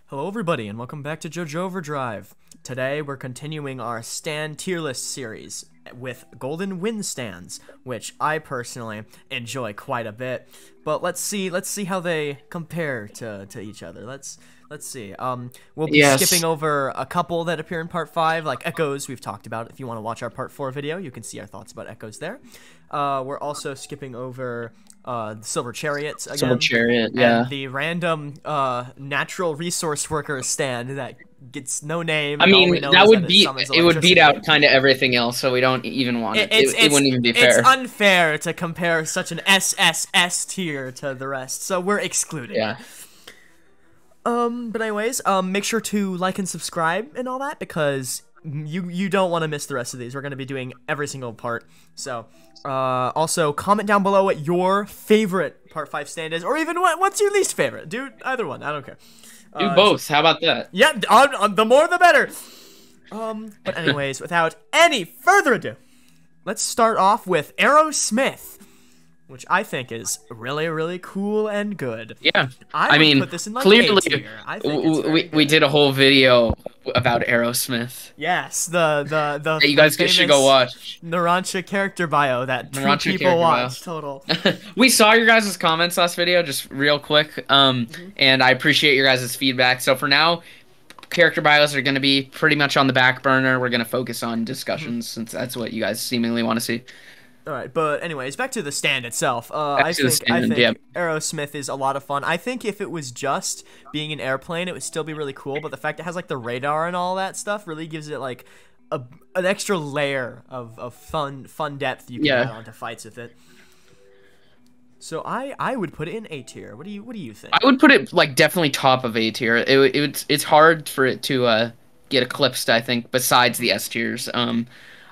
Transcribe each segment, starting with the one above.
Hello everybody and welcome back to JoJo's Overdrive. Today we're continuing our stand tier list series with golden wind stands, which I personally enjoy quite a bit. But let's see how they compare to each other. Let's see. We'll be skipping over a couple that appear in part 5, like Echoes we've talked about. If you want to watch our part 4 video, you can see our thoughts about Echoes there. We're also skipping over Silver Chariots again. Silver Chariot, yeah. And the random natural resource worker stand that gets no name. I mean, that would beat out kind of everything else, so we don't even want it. It wouldn't even be fair. It's unfair to compare such an SSS tier to the rest, so we're excluding. Yeah. But anyways, make sure to like and subscribe and all that, because you don't want to miss the rest of these. We're going to be doing every single part. So, also comment down below what your favorite part 5 stand is, or even what's your least favorite. Do either one. I don't care. Do both. How about that? Yeah, the more the better. But anyways, without any further ado, let's start off with Aerosmith, which I think is really, really cool and good. Yeah, I mean, put this in like clearly, I think we did a whole video about Aerosmith. Yes, the you guys should go watch Narancha character bio that 2 people watched total. We saw your guys' comments last video, just real quick, and I appreciate your guys' feedback. So for now, character bios are going to be pretty much on the back burner. We're going to focus on discussions since that's what you guys seemingly want to see. Alright, but anyways, back to the stand itself. I think Aerosmith is a lot of fun. I think if it was just being an airplane, it would still be really cool, but the fact it has like the radar and all that stuff really gives it like an extra layer of fun depth you can add onto fights with it. So I would put it in A tier. What do you think? I would put it like definitely top of A tier. It's hard for it to get eclipsed, I think, besides the S tiers.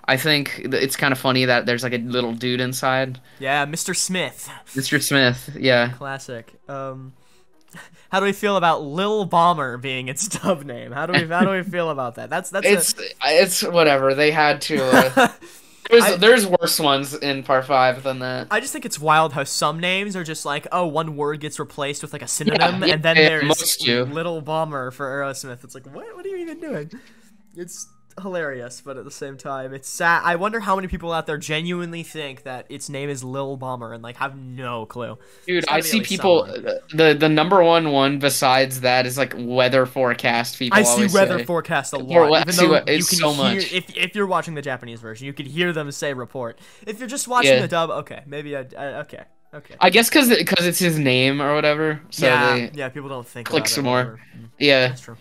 I think it's kind of funny that there's like a little dude inside. Yeah, Mr. Smith. Mr. Smith, yeah. Classic. How do we feel about Lil Bomber being its dub name? How do we feel about that? It's whatever. They had to. There's worse ones in part 5 than that. I just think it's wild how some names are just like, oh, one word gets replaced with like a synonym, and then there's Little Bomber for Aerosmith. It's like, what are you even doing? It's hilarious, but at the same time it's sad. I wonder how many people out there genuinely think that its name is Lil Bomber and like have no clue. Dude, I see people the number one besides that is like weather forecast. People I see weather forecast a lot, even though you can much. If you're watching the Japanese version, you could hear them say report. If you're just watching the dub, okay, maybe okay. I guess because it's his name or whatever. So yeah, people don't think click about some it more. Yeah, that's true.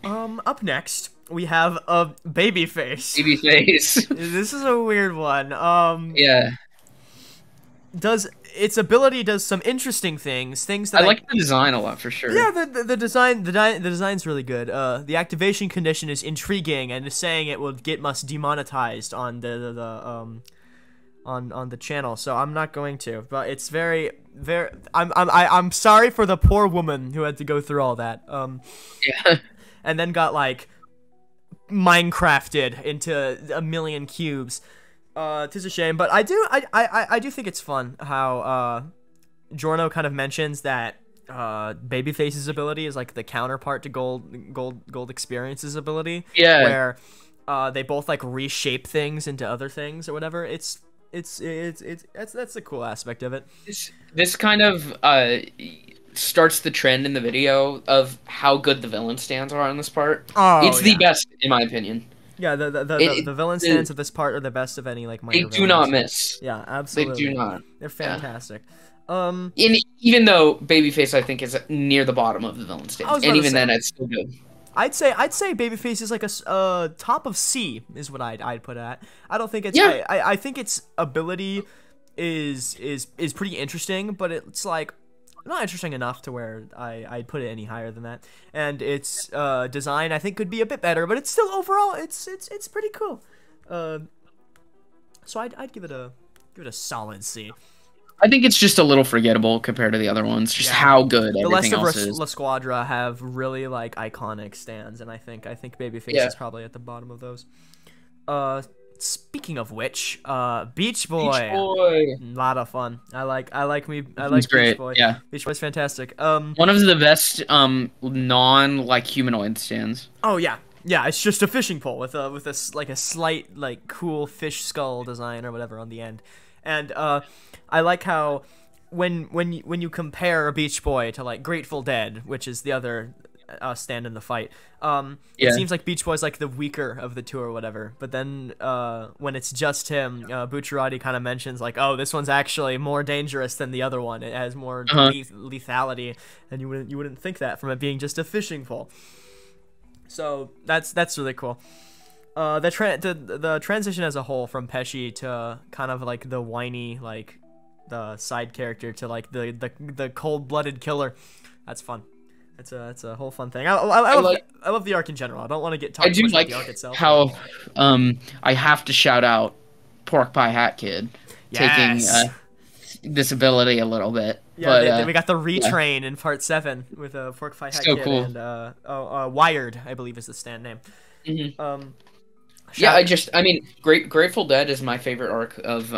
Up next, we have a Babyface. Babyface. This is a weird one. Yeah. Its ability does some interesting things that I like the design a lot for sure. Yeah, the design's really good. The activation condition is intriguing, and saying it will get us demonetized on on the channel, so I'm not going to. But it's very. I'm sorry for the poor woman who had to go through all that. Yeah. And then got like Minecrafted into a million cubes. Tis a shame, but I do think it's fun how Giorno kind of mentions that Babyface's ability is like the counterpart to Gold Experience's ability. Yeah. Where they both like reshape things into other things or whatever. That's a cool aspect of it. This kind of starts the trend in the video of how good the villain stands are on this part. It's the best in my opinion. Yeah, the villain stands of this part are the best of any like minor They do not miss. Yeah, absolutely. They do not. They're fantastic. And even though Babyface I think is near the bottom of the villain stands, and even then it's still good. I'd say Babyface is like a top of C is what I'd put it at. I don't think it's I think its ability is pretty interesting, but it's like not interesting enough to where I'd put it any higher than that. And its design I think could be a bit better, but it's still overall it's pretty cool. So I'd give it a solid C. I think it's just a little forgettable compared to the other ones. Just how good everything else is. The rest of La Squadra have really like iconic stands, and I think Babyface is probably at the bottom of those. speaking of which, Beach Boy. Beach Boy. A lot of fun. I like He's Beach great. Boy. Yeah. Beach Boy's fantastic. One of the best non like humanoid stands. Oh yeah. Yeah, it's just a fishing pole with a like a slight like cool fish skull design or whatever on the end. And I like how when you compare a Beach Boy to like Grateful Dead, which is the other stand in the fight, it seems like Beach Boy's like the weaker of the two or whatever. But then when it's just him, Bucciarati kind of mentions like, oh, this one's actually more dangerous than the other one. It has more lethality, and you wouldn't think that from it being just a fishing pole. So that's really cool. The transition as a whole from Pesci to kind of like the whiny like the side character to like the cold-blooded killer, that's fun. It's a whole fun thing. I love the arc in general. I don't want to get talking too much about the arc itself. How I have to shout out Pork Pie Hat Kid taking this ability a little bit. Yeah, but, we got the retrain in part 7 with a Pork Pie Hat Kid cool. and Wired, I believe is the stand name. I mean, Grateful Dead is my favorite arc of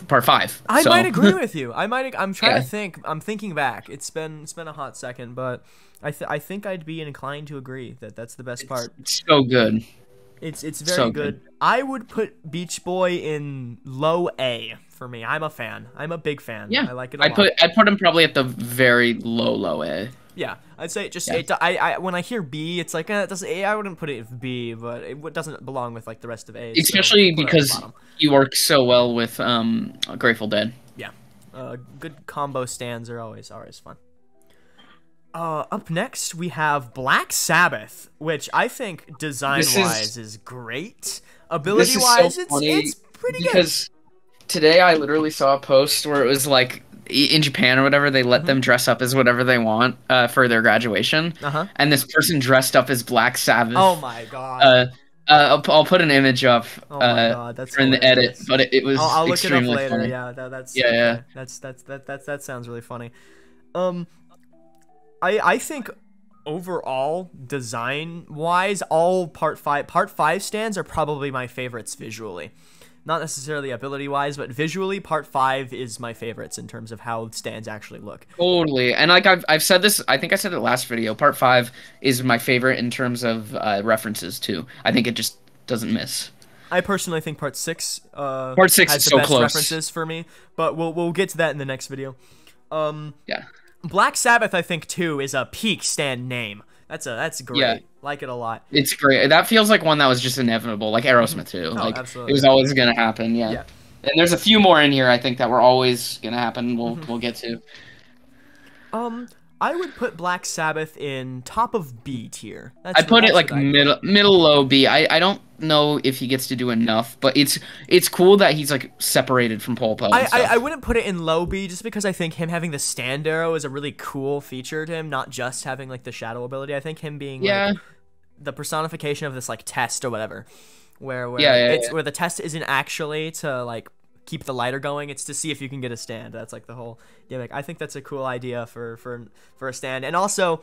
part 5. I might agree with you. I'm trying to think. I'm thinking back. It's been a hot second, but I think I'd be inclined to agree that that's the best part. It's so good. It's very good. I would put Beach Boy in low A for me. I'm a fan. I'm a big fan. Yeah, I like it a lot. I'd put him probably at the very low A. Yeah, I'd say I when I hear B, it's like it doesn't. I wouldn't put it with B, but it doesn't belong with like the rest of A. Especially because you work so well with Grateful Dead. Yeah, good combo stands are always fun. Up next we have Black Sabbath, which I think design-wise is great. Ability-wise, it's pretty good. Because today I literally saw a post where it was like, in Japan or whatever, they let them dress up as whatever they want for their graduation. And this person dressed up as Black Sabbath. Oh my god. I'll put an image up oh my god, that's in the edit, but it was I'll look it up extremely later. funny. Yeah, that's yeah. That sounds really funny. I think overall design wise, all part 5 stands are probably my favorites visually. Not necessarily ability wise, but visually part 5 is my favorites in terms of how stands actually look. Totally. And like I've said this, I think I said it last video, part 5 is my favorite in terms of references too. I think it just doesn't miss. I personally think part 6 has is the best close references for me, but we'll get to that in the next video. Yeah. Black Sabbath, I think, too, is a peak stand name. That's great. Yeah. Like it a lot. It's great. That feels like one that was just inevitable, like Aerosmith too. Like absolutely. It was always gonna happen. Yeah. And there's a few more in here I think that were always gonna happen. We'll get to. I would put Black Sabbath in top of B tier. I'd put it like middle low B. I don't know if he gets to do enough, but it's cool that he's like separated from Pol Pot. I wouldn't put it in low B just because I think him having the stand arrow is a really cool feature to him, not just having like the shadow ability. I think him being like the personification of this like test or whatever, where where the test isn't actually to like keep the lighter going, it's to see if you can get a stand. That's like the whole gimmick. I think that's a cool idea for a stand. And also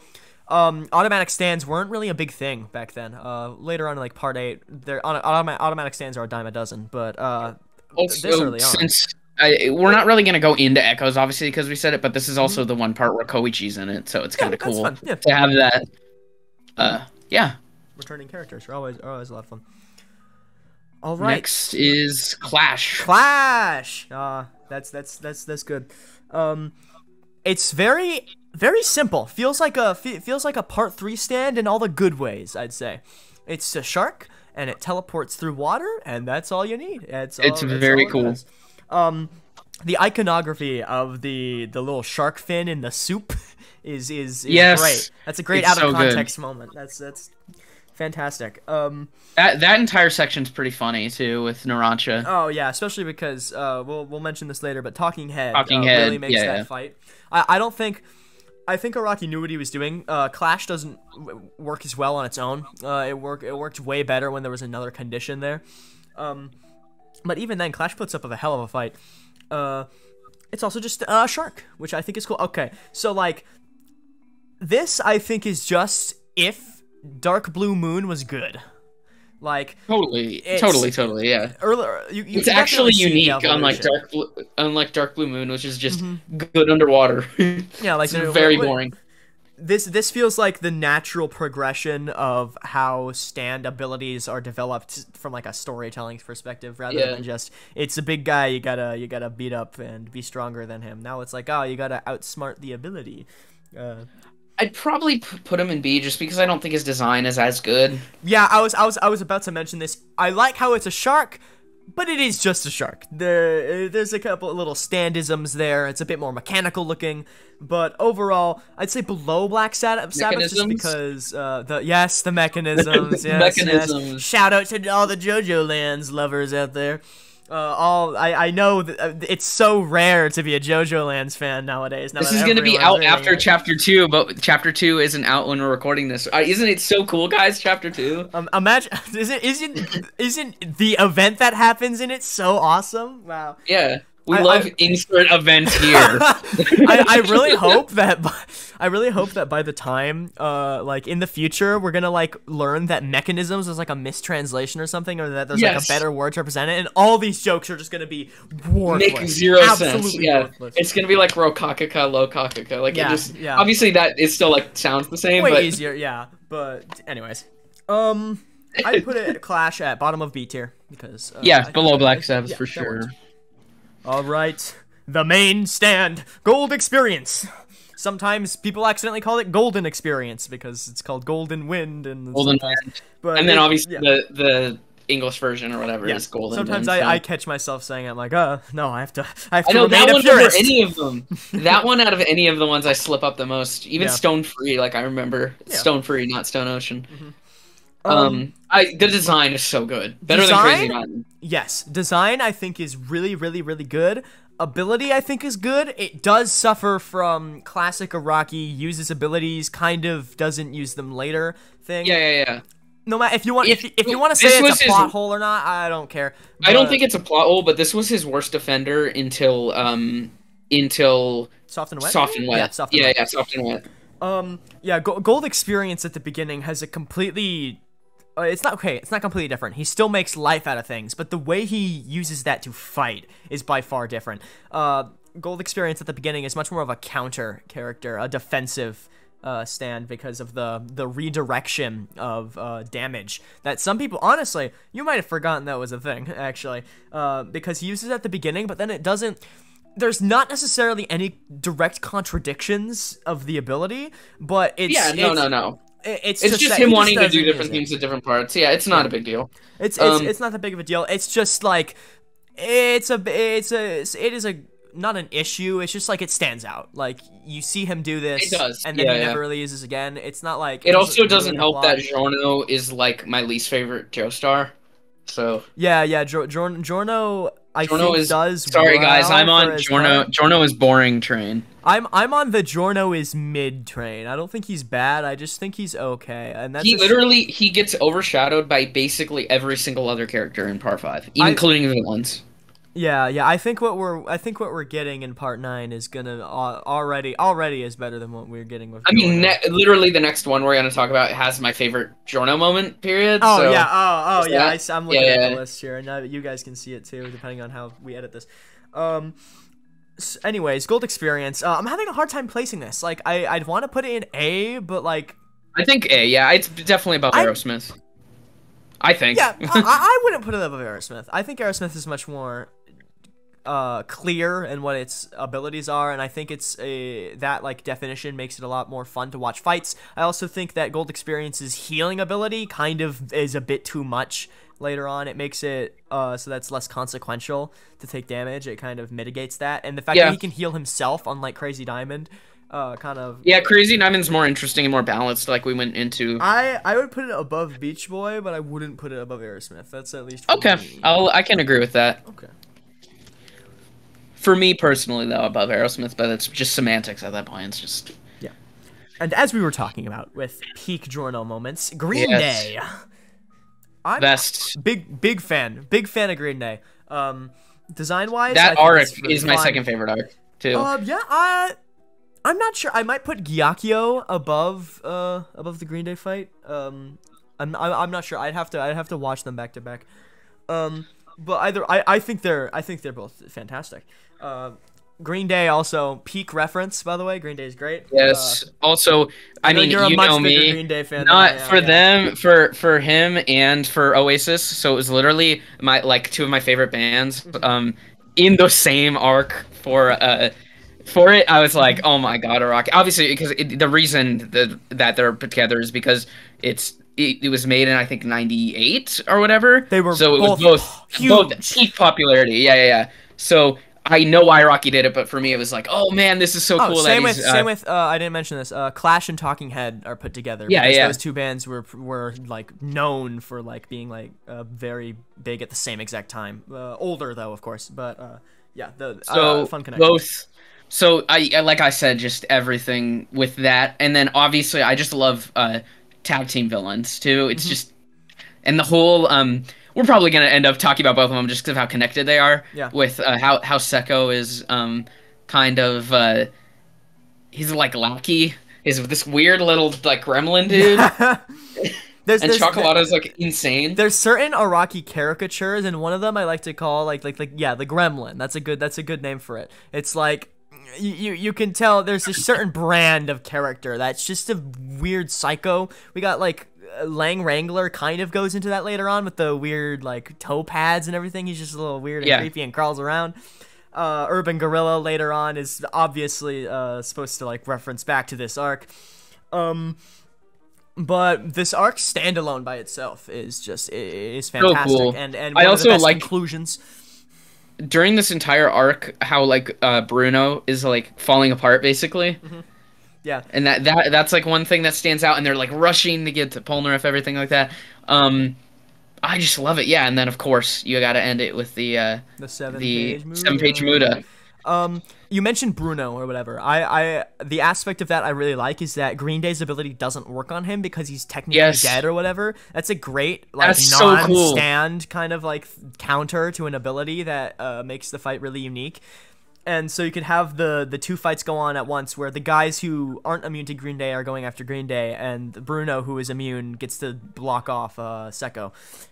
automatic stands weren't really a big thing back then. Later on in like part 8, automatic stands are a dime a dozen, but this early on. Since we're not really gonna go into echoes obviously because we said it, but this is also the one part where Koichi's in it, so it's kind of cool to have that. Returning characters are always a lot of fun. All right. Next is Clash. That's good. It's very simple. Feels like a part 3 stand in all the good ways, I'd say. It's a shark and it teleports through water, and that's all you need. It's very cool. The iconography of the little shark fin in the soup is great. That's a great out of context moment. That's fantastic. That entire section's pretty funny too with Narancia. Oh yeah, especially because we'll mention this later, but Talking Head really makes that fight. I think Araki knew what he was doing. Clash doesn't work as well on its own. It worked way better when there was another condition there. But even then, Clash puts up a hell of a fight. It's also just a shark, which I think is cool. Okay, so like this, I think is just if Dark Blue Moon was good. Like Totally, yeah. Earlier, you It's can actually definitely see the unique, evolution. unlike Dark Blue Moon, which is just good underwater. Yeah, like It's very boring. this feels like the natural progression of how stand abilities are developed from like a storytelling perspective, rather Yeah. than just it's a big guy, you gotta beat up and be stronger than him. Now it's like, oh, you gotta outsmart the ability. I'd probably put him in B just because I don't think his design is as good. Yeah, I was about to mention this. I like how it's a shark, but it is just a shark. There's a couple of little standisms there. It's a bit more mechanical looking, but overall, I'd say below Black Sabbath just because the mechanisms, yes. Shout out to all the JoJo Lands lovers out there. I know that it's so rare to be a JoJo Lands fan nowadays. This is going to be out after Chapter 2, but Chapter 2 isn't out when we're recording this. Isn't it so cool, guys? Chapter 2. Imagine isn't the event that happens in it so awesome? Wow. Yeah. We love insert events here. I really hope that by the time like in the future we're gonna like learn that mechanisms is like a mistranslation or something, or that there's like a better word to represent it, and all these jokes are just gonna be worthless. Make zero sense. Yeah, worthless. It's gonna be like Rokakaka, Lokakaka. Like obviously that is still like sounds the same. Way but easier, yeah. But anyways, I'd put it Clash at bottom of B tier because below Black Sabbath for sure. All right, the main stand, Gold Experience. Sometimes people accidentally call it Golden Experience because it's called Golden Wind and Golden Wind. But then obviously the English version or whatever is Golden. Sometimes Wind, I catch myself saying, I'm like, no, I have to. I know that one over any of them. That one out of any of the ones I slip up the most. Even Stone Free, like I remember Stone Free, not Stone Ocean. The design is so good. Better than Crazy Mountain. Yes, design I think is really, really, really good. Ability I think is good. It does suffer from classic Araki uses abilities, kind of doesn't use them later thing. Yeah. No matter if you want to say it's a plot hole or not, I don't care. I don't think it's a plot hole, but this was his worst defender until Soft and Wet. Soft and Wet. Yeah, Soft and Wet. Gold Experience at the beginning has a completely it's not completely different. He still makes life out of things, but the way he uses that to fight is by far different. Gold Experience at the beginning is much more of a counter character, a defensive stand because of the redirection of damage that some people, honestly, you might have forgotten that was a thing, actually, because he uses it at the beginning, but then it doesn't. There's not necessarily any direct contradictions of the ability, but it's no. It's just him wanting to do different things at different parts. Yeah, it's not a big deal. It's not that big of a deal. It's just like it is not an issue. It's just like it stands out. Like you see him do this, it does, and then he never really uses again. It's not like it also doesn't help that Giorno is like my least favorite Joestar. So Giorno. Sorry guys, I'm on Giorno. Giorno is boring train. I'm on the Giorno is mid train. I don't think he's bad. I just think he's okay. And that's he gets overshadowed by basically every single other character in Part 5, including the villains. Yeah. I think what we're getting in Part 9 is gonna already is better than what we're getting with. I mean, literally the next one we're gonna talk about has my favorite Giorno moment. Period. Oh so, yeah. I'm looking at the list here, and now you guys can see it too, depending on how we edit this. Anyways, Gold Experience. I'm having a hard time placing this. Like, I'd want to put it in A, but like. I think A. Yeah, it's definitely above Aerosmith. I think. Yeah, I wouldn't put it above Aerosmith. I think Aerosmith is much more clear in what its abilities are, and I think that like definition makes it a lot more fun to watch fights. I also think that Gold Experience's healing ability kind of is a bit too much later on. It makes it so that's less consequential to take damage. It kind of mitigates that, and the fact that he can heal himself, unlike Crazy Diamond, kind of. Yeah, Crazy Diamond's more interesting and more balanced, like we went into. I would put it above Beach Boy, but I wouldn't put it above Aerosmith. That's at least okay. Me. I can agree with that. Okay. For me personally, though, above Aerosmith, but it's just semantics at that point. It's just And as we were talking about with peak Giorno moments, Green Day. I'm best. Big fan of Green Day. Design wise, that arc is my second favorite arc too. I'm not sure. I might put Gyakio above the Green Day fight. I'm not sure. I'd have to watch them back to back. But I think they're both fantastic. Green Day also peak reference, by the way. Green Day is great. Yes. Also, I mean, you're a you much know bigger me. Green Day fan Not than I am, for yeah. them, for him and for Oasis. So it was literally my like two of my favorite bands. In the same arc for it, I was like, oh my god, a rock. Obviously, because the reason that they're put together is because it was made in I think '98 or whatever. They were so it was both both huge. peak popularity. Yeah. So I know why Rocky did it, but for me, it was like, oh man, this is so cool. Same that with I didn't mention this. Clash and Talking Head are put together. Yeah, because yeah. Those two bands were like known for like being like very big at the same exact time. Older though, of course, but yeah, fun connection. Both. So I like I said, just everything with that, and then obviously I just love tag team villains too. It's just and the whole we're probably gonna end up talking about both of them just because of how connected they are. Yeah. With how Sekko is kind of he's like lackey. He's this weird little like gremlin dude. And Chocolata's like insane. There's certain Araki caricatures, and one of them I like to call like the Gremlin. That's a good name for it. It's like you can tell there's a certain brand of character that's just a weird psycho. We got like Lang Wrangler kind of goes into that later on with the weird like toe pads and everything. He's just a little weird and creepy and crawls around. Urban Gorilla later on is obviously supposed to like reference back to this arc. But this arc standalone by itself is fantastic, so cool. and I one also of the best like conclusions. During this entire arc, how like Bruno is like falling apart basically. Yeah, and that's like one thing that stands out, and they're like rushing to get to Polnareff, everything like that. I just love it, yeah. And then of course you got to end it with the seven-page Muda. You mentioned Bruno or whatever. The aspect of that I really like is that Green Day's ability doesn't work on him because he's technically dead or whatever. That's a great like non-stand kind of like counter to an ability that makes the fight really unique. And so you could have the two fights go on at once, where the guys who aren't immune to Green Day are going after Green Day, and Bruno, who is immune, gets to block off Sekko.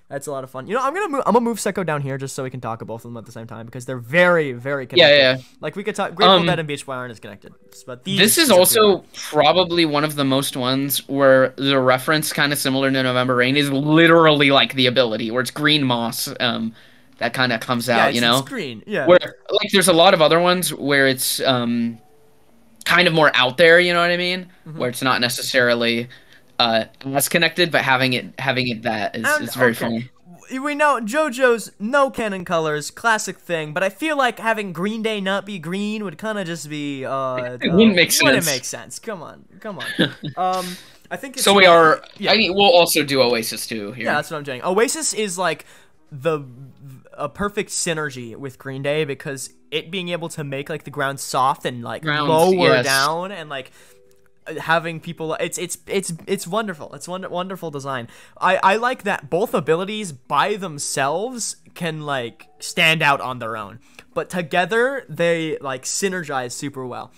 That's a lot of fun. You know, I'm gonna move Sekko down here just so we can talk about both of them at the same time because they're very, very connected. Yeah. Like we could talk. Grateful Dead and Beach Boy aren't as connected, but this is also probably one of the most ones where the reference, kind of similar to November Rain, is literally like the ability where it's green moss. That kind of comes out, you know? It's green, yeah. Where, like, there's a lot of other ones where it's kind of more out there, you know what I mean? Where it's not necessarily as connected, but having it that is very fun. We know JoJo's no canon colors, classic thing, but I feel like having Green Day not be green would kind of just be it wouldn't make sense. Wouldn't make sense. Come on. I think it's so we are. Yeah. I mean, we'll also do Oasis too here. Yeah, that's what I'm doing. Oasis is like a perfect synergy with Green Day because it being able to make like the ground soft and like lower down and like having people it's wonderful. It's wonderful design. I like that both abilities by themselves can like stand out on their own, but together they like synergize super well.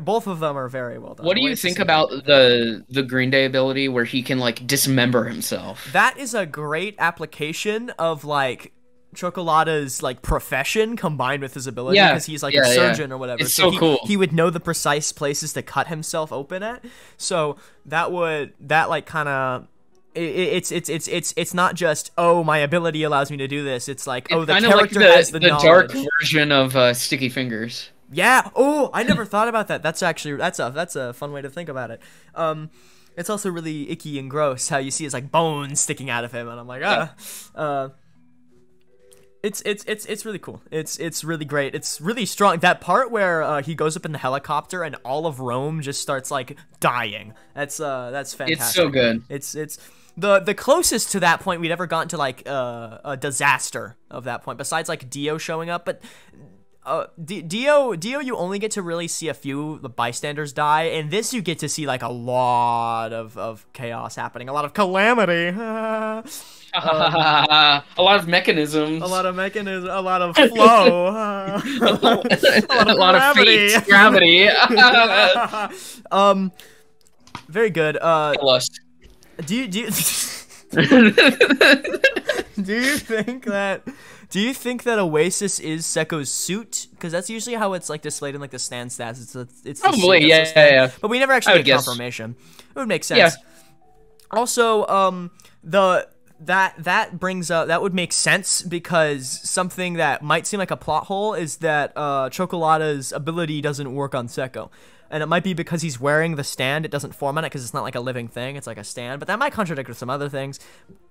Both of them are very well done. What do you think about the Green Day ability where he can like dismember himself? That is a great application of like Chocolata's like profession combined with his ability because he's like a surgeon or whatever. It's so cool. He would know the precise places to cut himself open at. So it's not just, oh, my ability allows me to do this. It's like, oh, the character has the knowledge. Dark version of Sticky Fingers. Yeah. Oh, I never thought about that. That's a fun way to think about it. It's also really icky and gross how you see his like bones sticking out of him, and I'm like, It's really cool. It's really great. It's really strong. That part where he goes up in the helicopter and all of Rome just starts like dying. That's fantastic. It's so good. It's the closest to that point we'd ever gotten to like a disaster of that point, besides like Dio showing up, but. Dio, you only get to really see a few of the bystanders die, and this you get to see like a lot of chaos happening, a lot of calamity, a lot of mechanisms, a lot of flow, a lot of fate, gravity. Very good. Do you do you, do you think that Oasis is Sekko's suit? Because that's usually how it's like displayed in like the stand stats. It's the Probably, suit, yeah, yeah. But we never I actually would get guess. confirmation. It would make sense. Yeah. Also, that brings up, that would make sense, because something that might seem like a plot hole is that Chocolata's ability doesn't work on Sekko. And it might be because he's wearing the stand, it doesn't form on it because it's not like a living thing, it's like a stand. But that might contradict with some other things.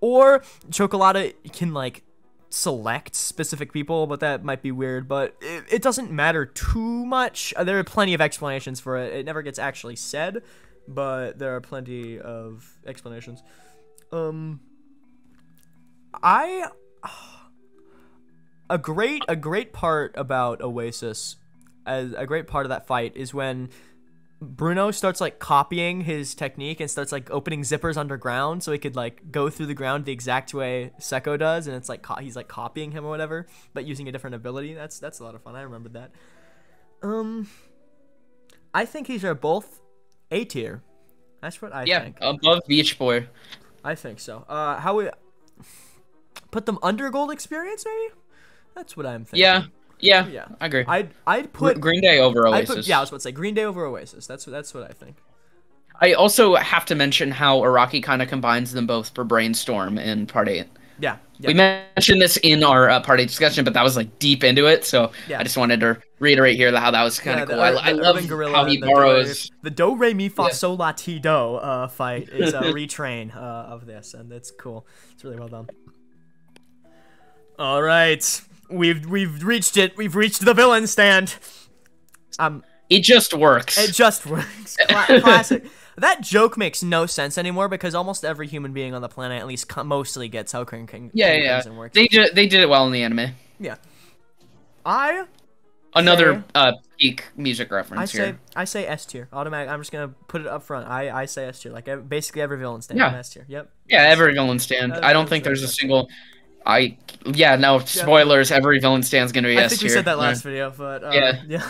Or Chocolata can like select specific people, but that might be weird. But it doesn't matter too much. There are plenty of explanations for it. It never gets actually said, but there are plenty of explanations. A great part about Oasis, as a great part of that fight, is when Bruno starts like copying his technique and starts like opening zippers underground so he could like go through the ground the exact way Sekko does, and it's like he's like copying him or whatever, but using a different ability. That's a lot of fun. I remembered that. I think these are both A tier. That's what I think. Yeah, above Beach Boy. I think so. How we put them under Gold Experience, maybe? That's what I'm thinking. Yeah, I agree. I'd put Green Day over Oasis. I was about to say Green Day over Oasis. That's what I think. I also have to mention how Araki kind of combines them both for Brainstorm in Part 8. Yeah. We mentioned this in our Part 8 discussion, but that was like deep into it, so Yeah. I just wanted to reiterate here how that was kind of cool. I love how he borrows... The Do, Re, Mi, Fa, Sol, La, Ti, Do fight is a retrain of this, and it's cool. It's really well done. All right. We've reached it. We've reached the villain stand. It just works. It just works. Classic. That joke makes no sense anymore because almost every human being on the planet at least mostly gets how King Crimson works. They did it well in the anime. Yeah. Another peak music reference here. I say S tier. Automatic. I'm just gonna put it up front. I say S tier. Like basically every villain stand in S tier. Yep. Yeah, every villain stand. I don't think there's a single. Spoilers. Every villain stand's gonna be S tier. I think we said that last video, but yeah.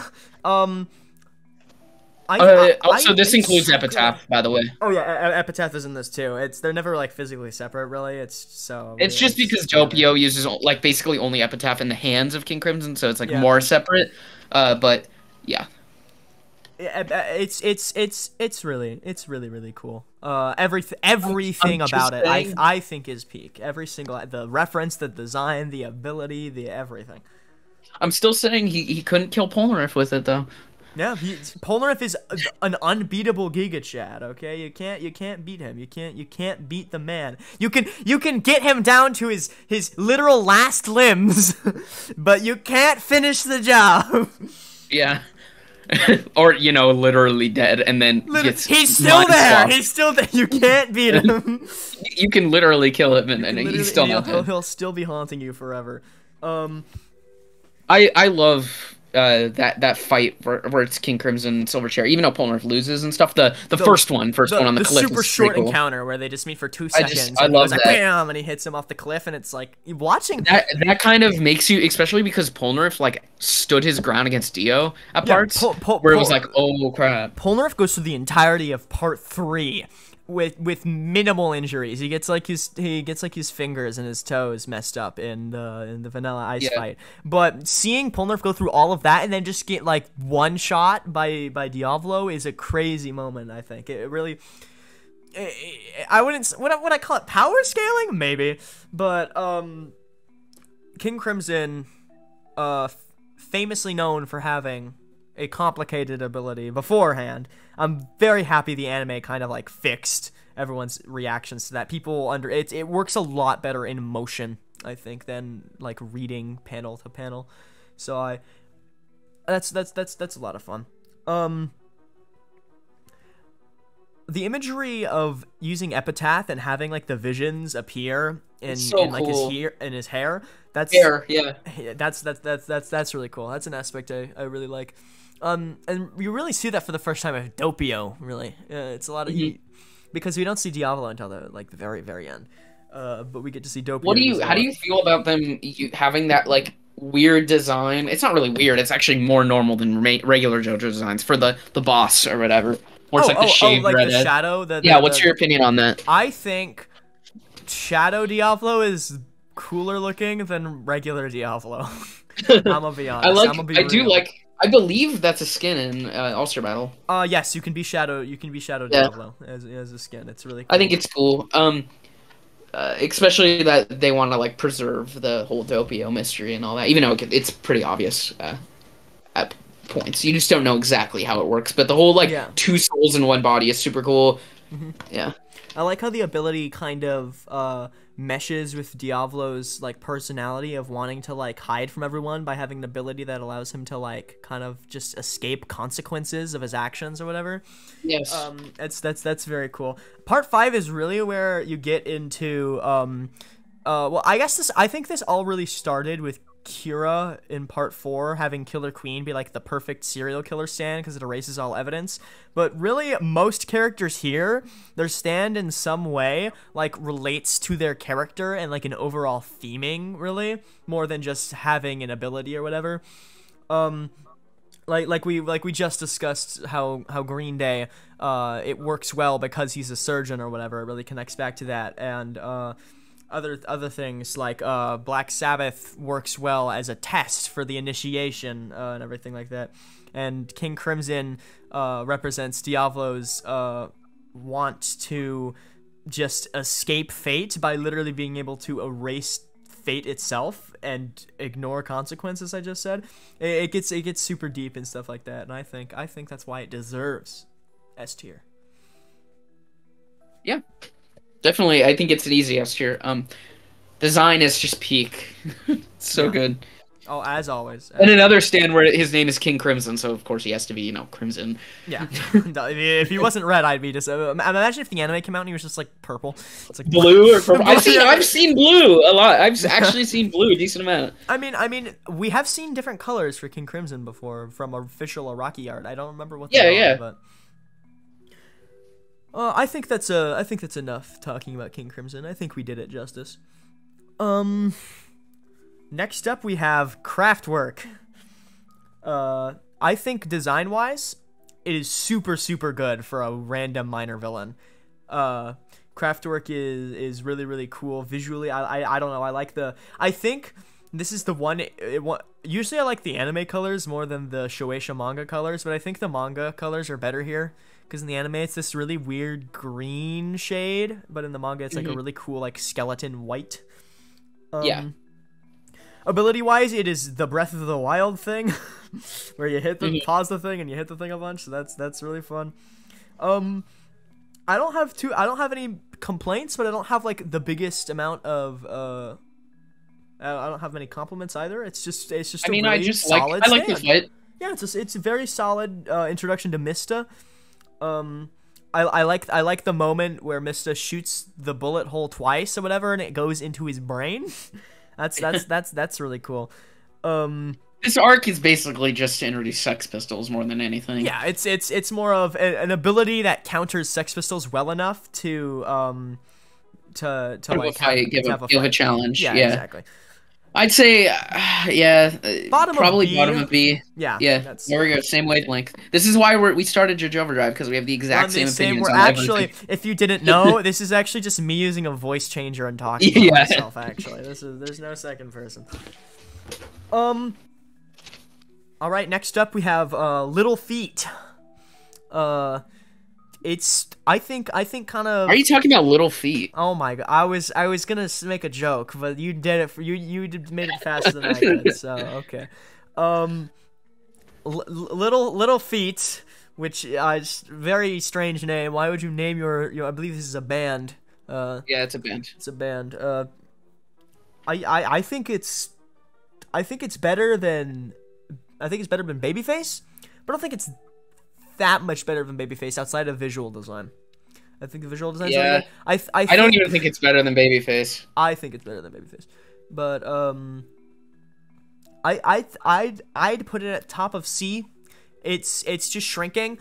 Also, this includes Epitaph, by the way. Oh yeah, Epitaph is in this too. They're never like physically separate, really. It's just because Doppio uses like basically only Epitaph in the hands of King Crimson, so it's like more separate. But yeah. It's really cool. Everything about it, I think is peak. Every single the reference, the design, the ability, the everything. I'm still saying he couldn't kill Polnareff with it though. Yeah, Polnareff is an unbeatable Giga Chad. Okay, you can't beat him. You can't beat the man. You can get him down to his literal last limbs, but you can't finish the job. Yeah. Or literally dead, and then he's still there. He's still there. You can't beat him. You can literally kill him, and he's still not dead. He'll still be haunting you forever. I love that fight where it's King Crimson and Silverchair, even though Polnareff loses and stuff. The first one on the cliff. The super short encounter where they just meet for 2 seconds. I love that. Like, bam, and he hits him off the cliff, and it's like watching that kind of makes you, especially because Polnareff like stood his ground against Dio at parts where it was like, oh crap. Polnareff goes through the entirety of Part 3 with minimal injuries. He gets like his fingers and his toes messed up in the Vanilla Ice fight. But seeing Polnareff go through all of that and then just get like one shot by Diavolo is a crazy moment. I think it really. I wouldn't. Would I call it power scaling? Maybe, but King Crimson, famously known for having a complicated ability beforehand. I'm very happy the anime kind of like fixed everyone's reactions to that. People it works a lot better in motion, I think, than like reading panel to panel. So that's a lot of fun. The imagery of using Epitaph and having like the visions appear in like his hair. That's really cool. That's an aspect I really like. And you really see that for the first time with Doppio, really. It's a lot of because we don't see Diavolo until the very, very end. But we get to see Doppio. How do you feel about them having that like weird design? It's not really weird. It's actually more normal than regular JoJo designs for the boss or whatever. where it's like the shaved like red the head. shadow. Yeah, what's your opinion on that? I think Shadow Diablo is cooler looking than regular Diablo. I'm gonna be honest. I'm gonna be real. I believe that's a skin in All-Star Battle. Yes, you can be Shadow. You can be Shadow Yeah. Diablo as a skin. It's really cool. I think it's cool. Especially that they want to like preserve the whole Doppio mystery and all that, even though it's pretty obvious at points. You just don't know exactly how it works, but the whole like two souls in one body is super cool. Yeah. I like how the ability kind of meshes with Diablo's like personality of wanting to like hide from everyone by having an ability that allows him to like kind of just escape consequences of his actions or whatever. Yes. That's very cool. Part 5 is really where you get into well, I think this all really started with Kira in part 4 having Killer Queen be like the perfect serial killer stand because it erases all evidence. But really, most characters here, their stand in some way like relates to their character and like an overall theming, really, more than just having an ability or whatever. Like we just discussed how Green Day it works well because he's a surgeon or whatever. It really connects back to that. And other things like Black Sabbath works well as a test for the initiation and everything like that. And King Crimson represents Diablo's want to just escape fate by literally being able to erase fate itself and ignore consequences. I just said it gets super deep and stuff like that, and I think that's why it deserves S tier. Yeah. Definitely, I think it's an easy S tier. Design is just peak. So good. Oh, as always. And another stand where his name is King Crimson, so of course he has to be, Crimson. Yeah. If he wasn't red, I'd be just. Imagine if the anime came out and he was just like purple. It's like blue or purple. I've seen blue a lot. I've actually seen blue a decent amount. I mean, we have seen different colors for King Crimson before from official Araki art. I don't remember what they are, but. I think that's enough talking about King Crimson. I think we did it justice. Next up we have Craftwork. I think design-wise, it is super good for a random minor villain. Craftwork is really, really cool visually. I don't know. I think this is the one. Usually I like the anime colors more than the Shueisha manga colors, but I think the manga colors are better here. Because in the anime, it's this really weird green shade, but in the manga, it's like a really cool, like, skeleton white. Yeah. Ability-wise, it is the Breath of the Wild thing, where you hit the pause the thing and you hit the thing a bunch. So that's really fun. I don't have any complaints, but I don't have like the biggest amount of I don't have many compliments either. It's just I like the fight. Yeah, it's a very solid introduction to Mista. I like the moment where Mista shoots the bullet hole twice or whatever, and it goes into his brain. That's really cool. This arc is basically just to introduce Sex Pistols more than anything. Yeah, it's more of an ability that counters Sex Pistols well enough to like give a challenge. Yeah, exactly. I'd say, probably bottom of B. Yeah. There we go. Same wavelength. This is why we started JoJo Overdrive, because we have the exact same opinions on everything. If you didn't know, this is actually just me using a voice changer and talking to myself. Actually, there's no second person. All right. Next up, we have Little Feet. I think kind of. Are you talking about Little Feet? Oh my god! I was gonna make a joke, but you did it. You made it faster than I could. So okay. Little Feet, which is very strange name. Why would you name your? I believe this is a band. Yeah, it's a band. It's a band. I think it's better than Babyface, but I don't think it's that much better than Babyface outside of visual design. I think the visual design. Yeah. I don't even think it's better than Babyface. I think it's better than Babyface, but I'd put it at top of C. It's just shrinking,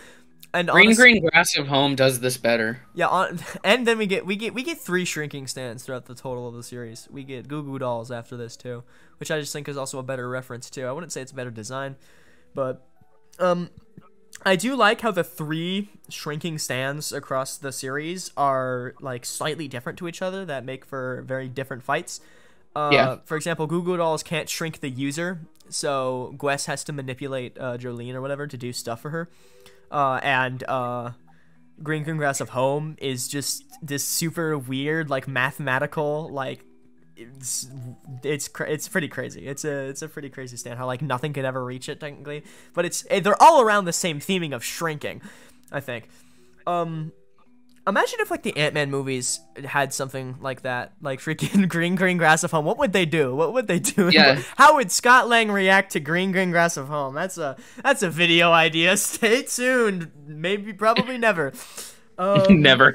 and Green Grass of Home does this better. Yeah, and then we get 3 shrinking stands throughout the total of the series. We get Goo Goo Dolls after this too, which I just think is also a better reference too. I wouldn't say it's better design, but I do like how the 3 shrinking stands across the series are like slightly different to each other that make for very different fights. Yeah. For example, Goo Goo Dolls can't shrink the user, so Gwess has to manipulate Jolene or whatever to do stuff for her. And Green Green Grass of Home is just this super weird, like mathematical, like it's pretty crazy. It's a pretty crazy stand. How like nothing could ever reach it technically, but they're all around the same theming of shrinking, I think. Imagine if like the Ant-Man movies had something like that, like freaking Green Green Grass of Home. What would they do? What would they do? Yeah. How would Scott Lang react to Green Green Grass of Home? That's a video idea. Stay tuned. Maybe, probably never. Never.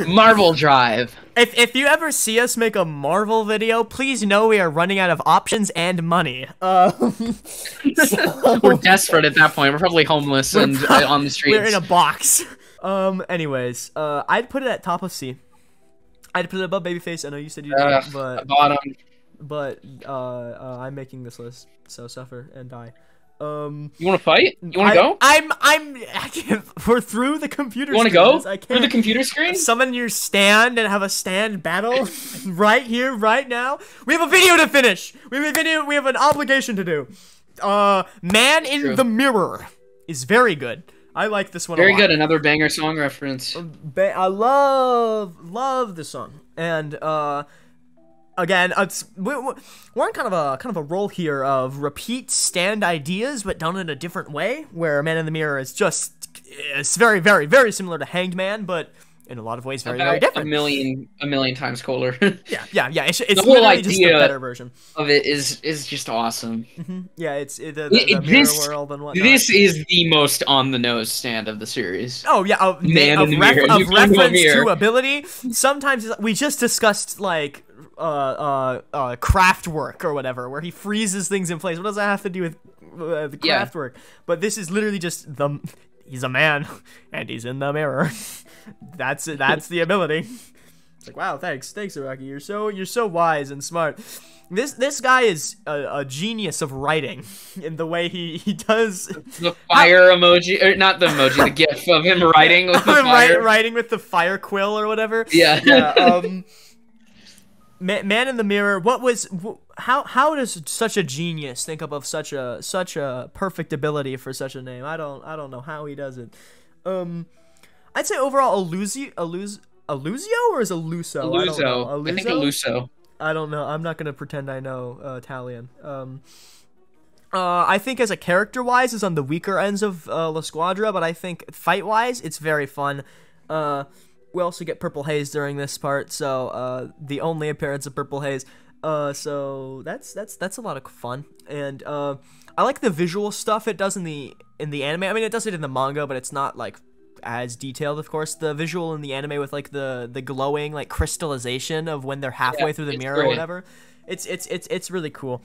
Marvel Drive. If you ever see us make a Marvel video, please know we are running out of options and money. We're desperate at that point. We're probably homeless and on the streets. We're in a box. Anyways, I'd put it at top of C. I'd put it above Babyface. I know you said you did, but bottom. But I'm making this list, so suffer and die. You want to fight? You want to go? I can't. We're through the computer. You want to go? I can't. Through the computer screen? Summon your stand and have a stand battle right here, right now. We have a video to finish. We have an obligation to do. Man in the Mirror is very good. I like this one a lot. Very good. Another banger song reference. I love this song. And again, we're on kind of a roll here of repeat stand ideas, but done in a different way. Where Man in the Mirror is it's very, very, very similar to Hanged Man, but in a lot of ways very, very different. A million times cooler. yeah. It's the whole idea just a better version of it is just awesome. Yeah, it's the mirror world and whatnot. This is the most on the nose stand of the series. Oh yeah, of reference to ability. Sometimes we just discussed like craft work or whatever, where he freezes things in place. What does that have to do with the craft work? But this is literally just he's a man and he's in the mirror. That's the ability. It's like, wow, thanks Araki. You're so wise and smart. This guy is a genius of writing in the way he does the fire emoji, or not the emoji, the gif of him writing with the fire. Writing with the fire quill or whatever. Yeah. Man in the Mirror. How does such a genius think up of such a perfect ability for such a name? I don't know how he does it. I'd say overall Illusio or is Illuso? Illuso. I think Illuso. I don't know. I'm not gonna pretend I know Italian. I think as a character-wise is on the weaker ends of La Squadra, but I think fight-wise it's very fun. We also get Purple Haze during this part, so the only appearance of Purple Haze. So that's a lot of fun, and I like the visual stuff it does in the anime. I mean, it does it in the manga, but it's not like as detailed, of course. The visual in the anime with like the glowing like crystallization of when they're halfway through the mirror or whatever. It's really cool.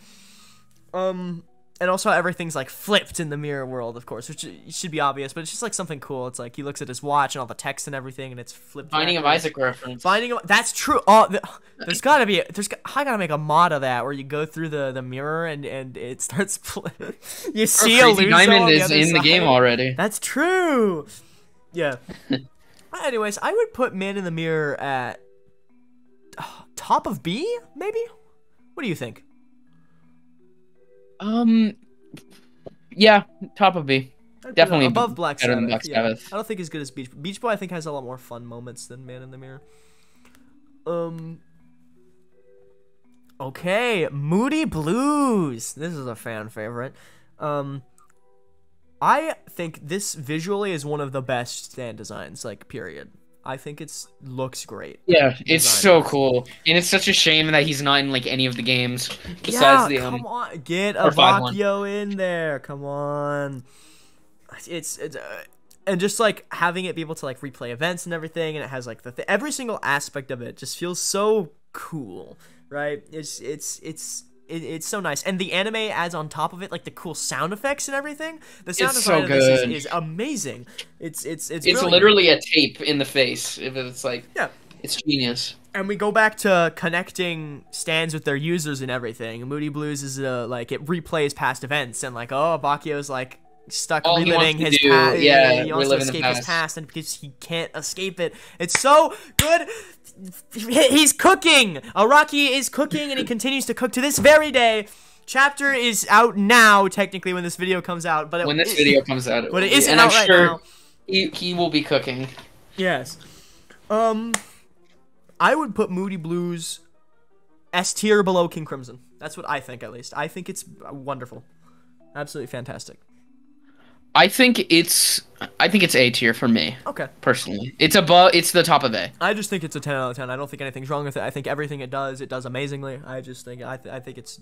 And also everything's like flipped in the mirror world, of course, which should be obvious, but it's just like something cool. It's like he looks at his watch and all the text and everything, and it's flipped. Binding of Isaac reference. That's true. Oh, I gotta make a mod of that where you go through the mirror and it starts. You see a Diamond is in the game already. That's true. Yeah. Anyways, I would put Man in the Mirror at top of B, maybe. What do you think? Yeah, top of B. Definitely above Black Sabbath. Black Sabbath. I don't think as good as Beach Boy. I think has a lot more fun moments than Man in the Mirror. Okay, Moody Blues. This is a fan favorite. I think this visually is one of the best stand designs, like, period. I think looks great. Yeah, it's so cool. And it's such a shame that he's not in, like, any of the games besides the, come on. Get a Bakio in there. Come on. It's and just, like, having it be able to, like, replay events and everything, and it has, like, every single aspect of it just feels so cool, right? It's so nice, and the anime adds on top of it like the cool sound effects and everything. The sound design of this is amazing. It's literally a tape in the face. If it's like, yeah, it's genius. And we go back to connecting stands with their users and everything. Moody Blues is like it replays past events, and like, oh, Bakio's like stuck All he reliving wants his to do, past. yeah, He wants to reliving the escape his past. past, and because he can't escape it, it's so good. He's cooking. Araki is cooking, and he continues to cook to this very day. Chapter is out now, technically, when this video comes out. But When this video comes out, but it isn't and out I'm right sure now. he will be cooking. Yes. I would put Moody Blues S tier below King Crimson. That's what I think, at least. I think it's wonderful. Absolutely fantastic. I think it's A tier for me. Okay. Personally, it's the top of A. I just think it's a 10 out of 10. I don't think anything's wrong with it. I think everything it does amazingly. I just think I think it's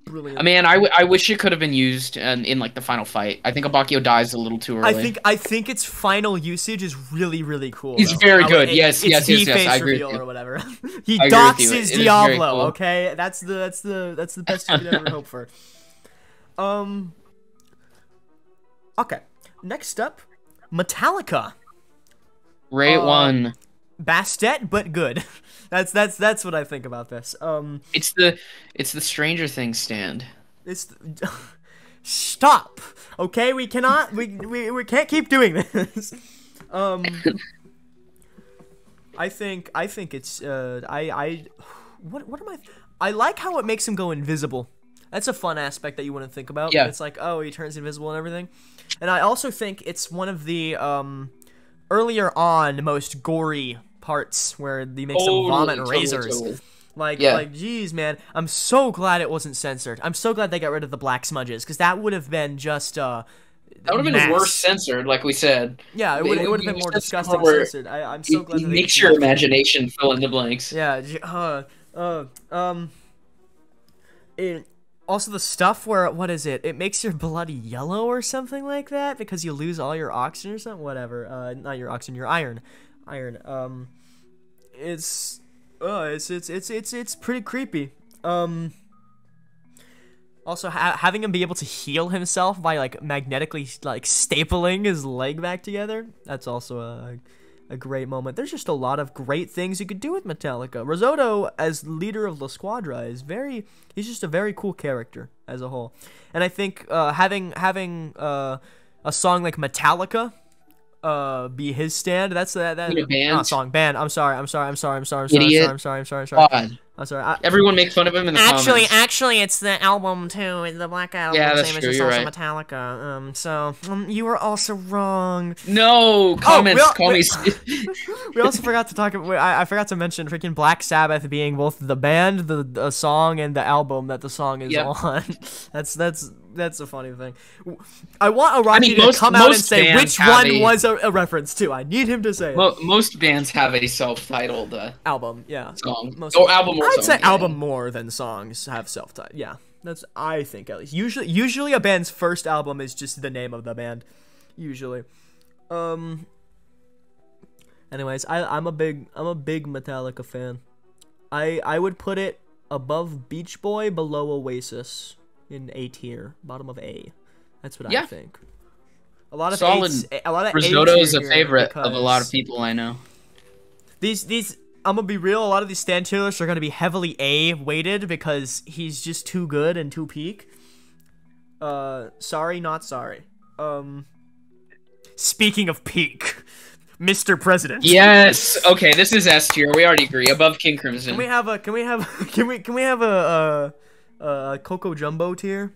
brilliant. I mean, I wish it could have been used in like the final fight. I think Abakio dies a little too early. I think its final usage is really, really cool. He's though. very good. It's Yes. the face I agree with reveal you. or whatever. He I agree docks with you. his It is very Diablo. cool. Okay, that's the best you could ever hope for. Okay. Next up, Metallica. Rate 1. Bastet, but good. That's what I think about this. It's the Stranger Things stand. Stop. Okay, we cannot. We can't keep doing this. I think it's. What am I? I like how it makes him go invisible. That's a fun aspect that you wouldn't think about. Yeah. It's like, oh, he turns invisible and everything. And I also think it's one of the earlier on most gory parts where he makes them vomit razors. Totally. Like, geez, man, I'm so glad it wasn't censored. I'm so glad they got rid of the black smudges, because that would have been just That would have been worse censored, like we said. Yeah, it would have been more disgusting where censored. I'm so glad that they makes your imagination fill in the blanks. Yeah. Also, the stuff where, what is it? It makes your blood yellow or something like that because you lose all your oxygen or something. Whatever. Not your oxygen, your iron. It's pretty creepy. Also, having him be able to heal himself by like magnetically like stapling his leg back together. That's also a great moment. There's just a lot of great things you could do with Metallica. Risotto, as leader of La Squadra, he's just a very cool character as a whole. And I think having a song like Metallica be his stand, that's that band? song. Band. I'm sorry. God. I'm sorry. Everyone makes fun of him in the comments. Actually, it's the album too. It's the Black Album. Yeah, that's same as true, just you're also right. Metallica. So you were also wrong. No comments. Call me. We also forgot to talk. I forgot to mention freaking Black Sabbath being both the band, the song, and the album that the song is on. That's a funny thing. I want Araki to come out and say which one was a reference to. I need him to say it. Most bands have a self-titled album. Yeah. Song. Album. Or I'd say song, album more than songs have self-titled. Yeah. That's, I think, at least. Usually a band's first album is just the name of the band. Usually. Anyways, I'm a big Metallica fan. I would put it above Beach Boy, below Oasis in A tier, bottom of A. That's what I think. A lot of solid. Risotto is a favorite of a lot of people I know. These I'm gonna be real. A lot of these stand tier lists are gonna be heavily A weighted because he's just too good and too peak. Sorry, not sorry. Speaking of peak, Mr. President. Yes. Okay, this is S tier. We already agree. Above King Crimson. Can we have a Coco Jumbo tier?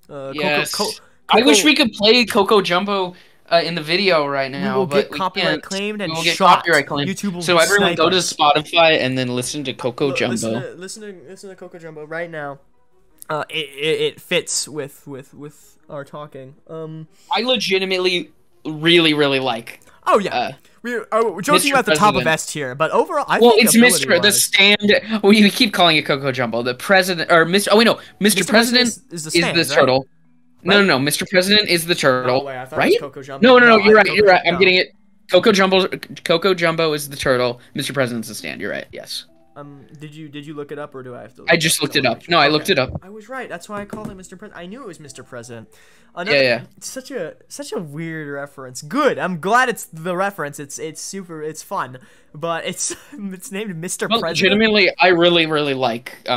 Yes. I wish we could play Coco Jumbo in the video right now. We will but get copyright claimed and we will get shot. copyright claimed. YouTube will so everyone snipe go to us. Spotify and then listen to Coco Jumbo. Listen to Coco Jumbo right now. It fits with our talking. I legitimately really like. Oh yeah. We're joking Mr. about the top of President. S tier, but overall, I Well, think it's Mr. The ability-wise, stand. Well, you keep calling it Coco Jumbo. The president or Mr. Oh wait, no, Mr. President is the is stand, the right? turtle. No, Mr. President is the turtle. Oh, wait, I thought right? it was Coco Jumbo. No, you're right. Coco You're right. Jumbo. I'm getting it. Coco Jumbo is the turtle. Mr. President's the stand. You're right. Yes. Did you look it up or do I have to? I just looked it up. No, I looked it up. I was right. That's why I called it Mr. President. I knew it was Mr. President. Yeah. It's such a weird reference. Good. I'm glad it's the reference. It's super. It's fun. But it's named Mr. Well, President. legitimately, I really like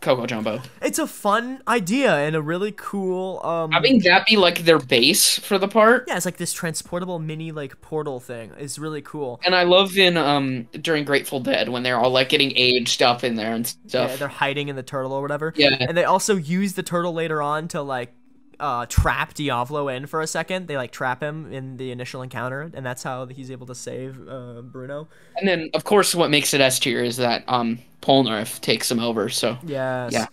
Coco Jumbo. It's a fun idea and a really cool. Having that be like their base for the part. Yeah, it's like this transportable mini like portal thing. It's really cool. And I love in during Grateful Dead when they're all like getting aged up in there and stuff. Yeah, they're hiding in the turtle or whatever. Yeah. And they also use the turtle later on to like trap Diavolo in for a second. They like trap him in the initial encounter, and that's how he's able to save Bruno. And then of course what makes it S tier is that Polnareff takes him over. So yes. Yeah.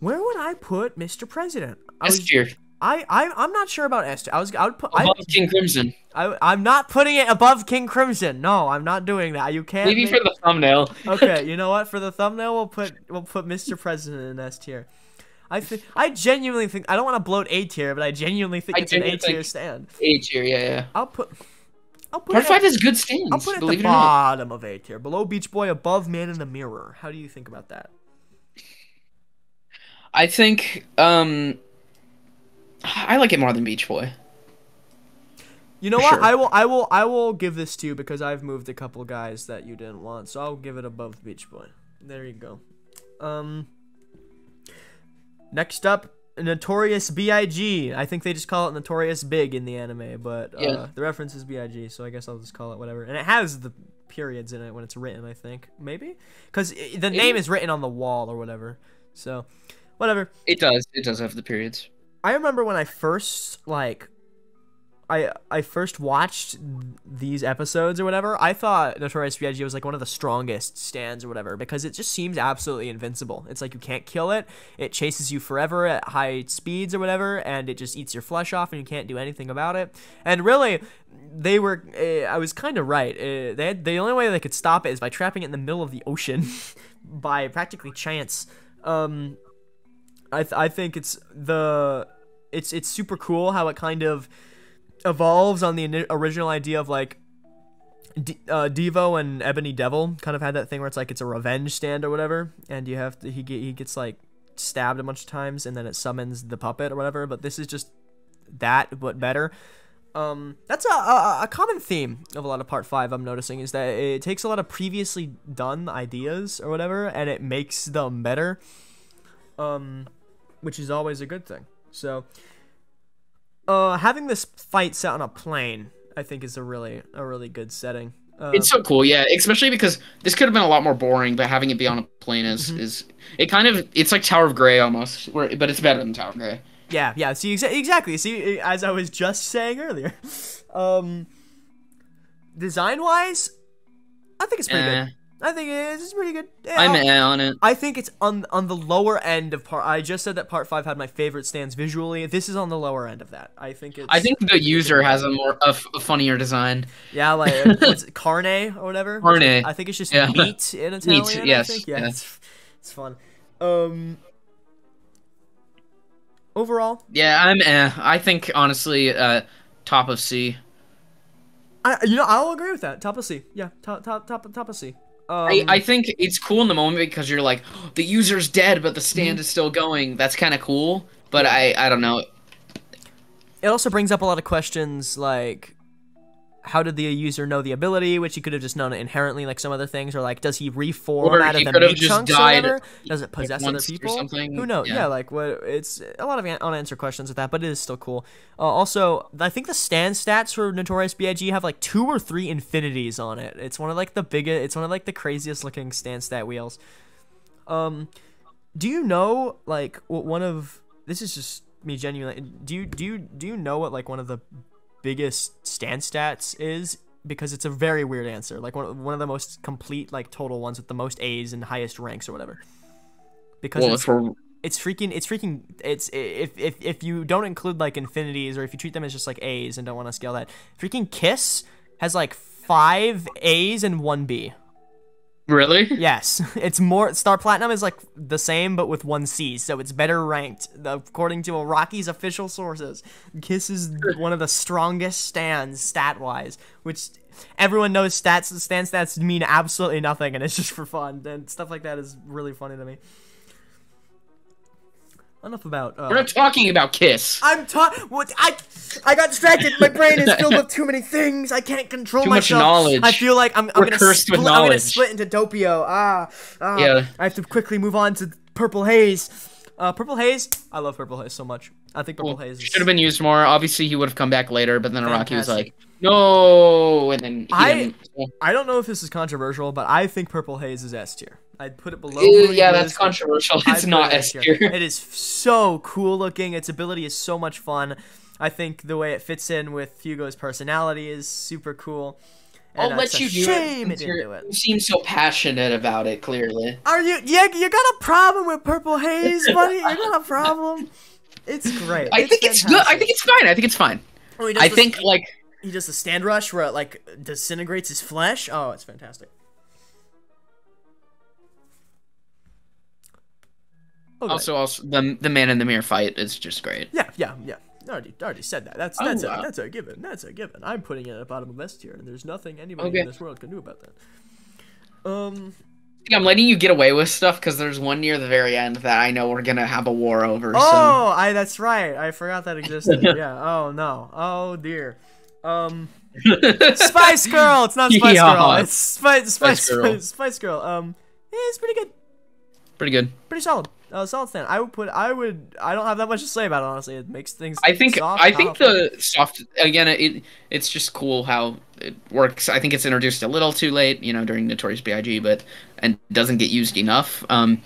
Where would I put Mr. President? S tier. I'm not sure about S tier. I would put above King Crimson. I'm not putting it above King Crimson. No, I'm not doing that. You can't. Maybe for the thumbnail. Okay, you know what? For the thumbnail, we'll put Mr. President in S tier. I genuinely think, I don't want to bloat A tier, but I genuinely think it's an A tier stand. A tier, yeah. I'll put Part 5 is good stands. I'll put it at the bottom of A tier, below Beach Boy, above Man in the Mirror. How do you think about that? I think I like it more than Beach Boy. You know what? Sure. I will give this to you because I've moved a couple guys that you didn't want, so I'll give it above Beach Boy. There you go. Next up, Notorious B.I.G. I think they just call it Notorious Big in the anime, but the reference is B.I.G., so I guess I'll just call it whatever. And it has the periods in it when it's written, I think. Maybe? Because the name is written on the wall or whatever. So, whatever. It does. It does have the periods. I remember when I first, I first watched these episodes or whatever, I thought Notorious B.I.G. was like one of the strongest stands or whatever because it just seems absolutely invincible. It's like you can't kill it. It chases you forever at high speeds or whatever, and it just eats your flesh off and you can't do anything about it. And really, they were, I was kind of right. The only way they could stop it is by trapping it in the middle of the ocean by practically chance. I think it's super cool how it kind of evolves on the original idea of like Devo and Ebony Devil kind of had that thing where it's like it's a revenge stand or whatever, and you have to he gets like stabbed a bunch of times and then it summons the puppet or whatever, but this is just that but better. That's a common theme of a lot of Part 5 I'm noticing is that it takes a lot of previously done ideas or whatever and it makes them better, which is always a good thing. So having this fight set on a plane, I think, is a really good setting. It's so cool, yeah. Especially because this could have been a lot more boring, but having it be on a plane is it kind of it's like Tower of Grey almost, but it's better than Tower of Grey. Yeah. See, exactly. See, as I was just saying earlier, design wise, I think it's pretty good. I think it's pretty good. Yeah, I'm on it. I think it's on the lower end of part. I just said that Part 5 had my favorite stands visually. This is on the lower end of that. I think the user has a funnier design. Yeah, like what's it, carne or whatever. Carne. I think it's just meat in Italian. Meat, yes. I think. Yeah, it's fun. Overall. Yeah, I think honestly, top of C. I'll agree with that. Top of C. Yeah, top of C. I think it's cool in the moment because you're like, oh, the user's dead, but the stand is still going. That's kind of cool, but I don't know. It also brings up a lot of questions like, how did the user know the ability, which he could have just known it inherently, like some other things, or like, does he reform out of the meat chunks or whatever? Does it possess other people? Who knows? Yeah, like what? It's a lot of unanswered questions with that, but it is still cool. Also, I think the stand stats for Notorious B.I.G. have like 2 or 3 infinities on it. It's one of like the biggest. It's one of like the craziest looking stand stat wheels. Do you know like what one of this is just me genuinely? Do you know what like one of the biggest stand stats is? Because it's a very weird answer, like one of the most complete like total ones with the most A's and highest ranks or whatever, because if you don't include like infinities or if you treat them as just like A's and don't want to scale that, freaking Kiss has like 5 A's and 1 B. Really? Yes. It's more. Star Platinum is like the same, but with 1 C, so it's better ranked according to Rocky's official sources. Kiss is one of the strongest stands stat-wise, which everyone knows stand stats mean absolutely nothing, and it's just for fun. And stuff like that is really funny to me. Enough about. We're not talking about Kiss. I got distracted. My brain is filled with too many things. I can't control myself. Too much knowledge. I feel like I'm gonna split into Doppio. Yeah. I have to quickly move on to Purple Haze. Purple Haze. I love Purple Haze so much. I think Purple Haze should have been used more. Obviously, he would have come back later, but then Araki was fantastic. like, "No," and then he didn't. I don't know if this is controversial, but I think Purple Haze is S tier. I'd put it below. Yeah, that's controversial. It's not S tier. It is so cool looking. Its ability is so much fun. I think the way it fits in with Hugo's personality is super cool. I'll let you do it. You seem so passionate about it, clearly. Are you? Yeah, you got a problem with Purple Haze, buddy? You got a problem? It's great. I think it's good. I think it's fine. I think it's fine. Oh, I think, like... He does the stand rush where it, like, disintegrates his flesh. Oh, it's fantastic. Okay. Also, the man in the mirror fight is just great. Yeah. I already said that. That's a given. That's a given. I'm putting it at the bottom of S tier, and there's nothing anybody in this world can do about that. I'm letting you get away with stuff because there's one near the very end that I know we're gonna have a war over. Oh, that's right. I forgot that existed. Yeah. Oh no. Oh dear. Spice Girl. It's not Spice Girl. It's Spice Girl. Spice Girl. It's pretty good. Pretty solid. Solid stand. I don't have that much to say about it, honestly. It makes things. I think the soft again. It's just cool how it works. I think it's introduced a little too late, during Notorious B.I.G., and doesn't get used enough. I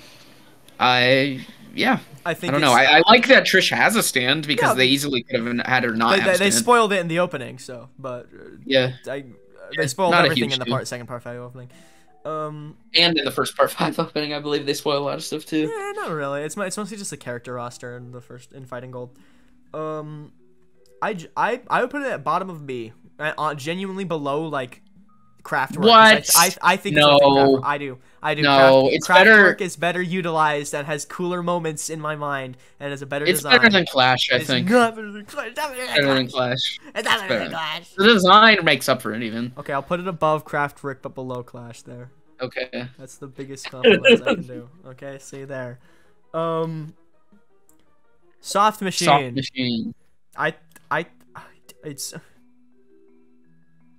don't know. I like that Trish has a stand because they easily could have had her not. They spoiled it in the opening, they spoiled everything in the second part 5 opening. And in the first part 5 opening, I believe they spoil a lot of stuff too. Yeah, not really. It's mostly just the character roster in Fighting Gold. I would put it at bottom of B, genuinely below like Craftwork. What? I think no. I do. No, it's better. Craftwork is better utilized and has cooler moments in my mind and has a better design. It's better than Clash, I think. It's not better than Clash. Better than Clash. It's not better than Clash. The design makes up for it even. Okay, I'll put it above Craftwork but below Clash there. Okay. That's the biggest compliment I can do. Okay, see there. Soft Machine. It's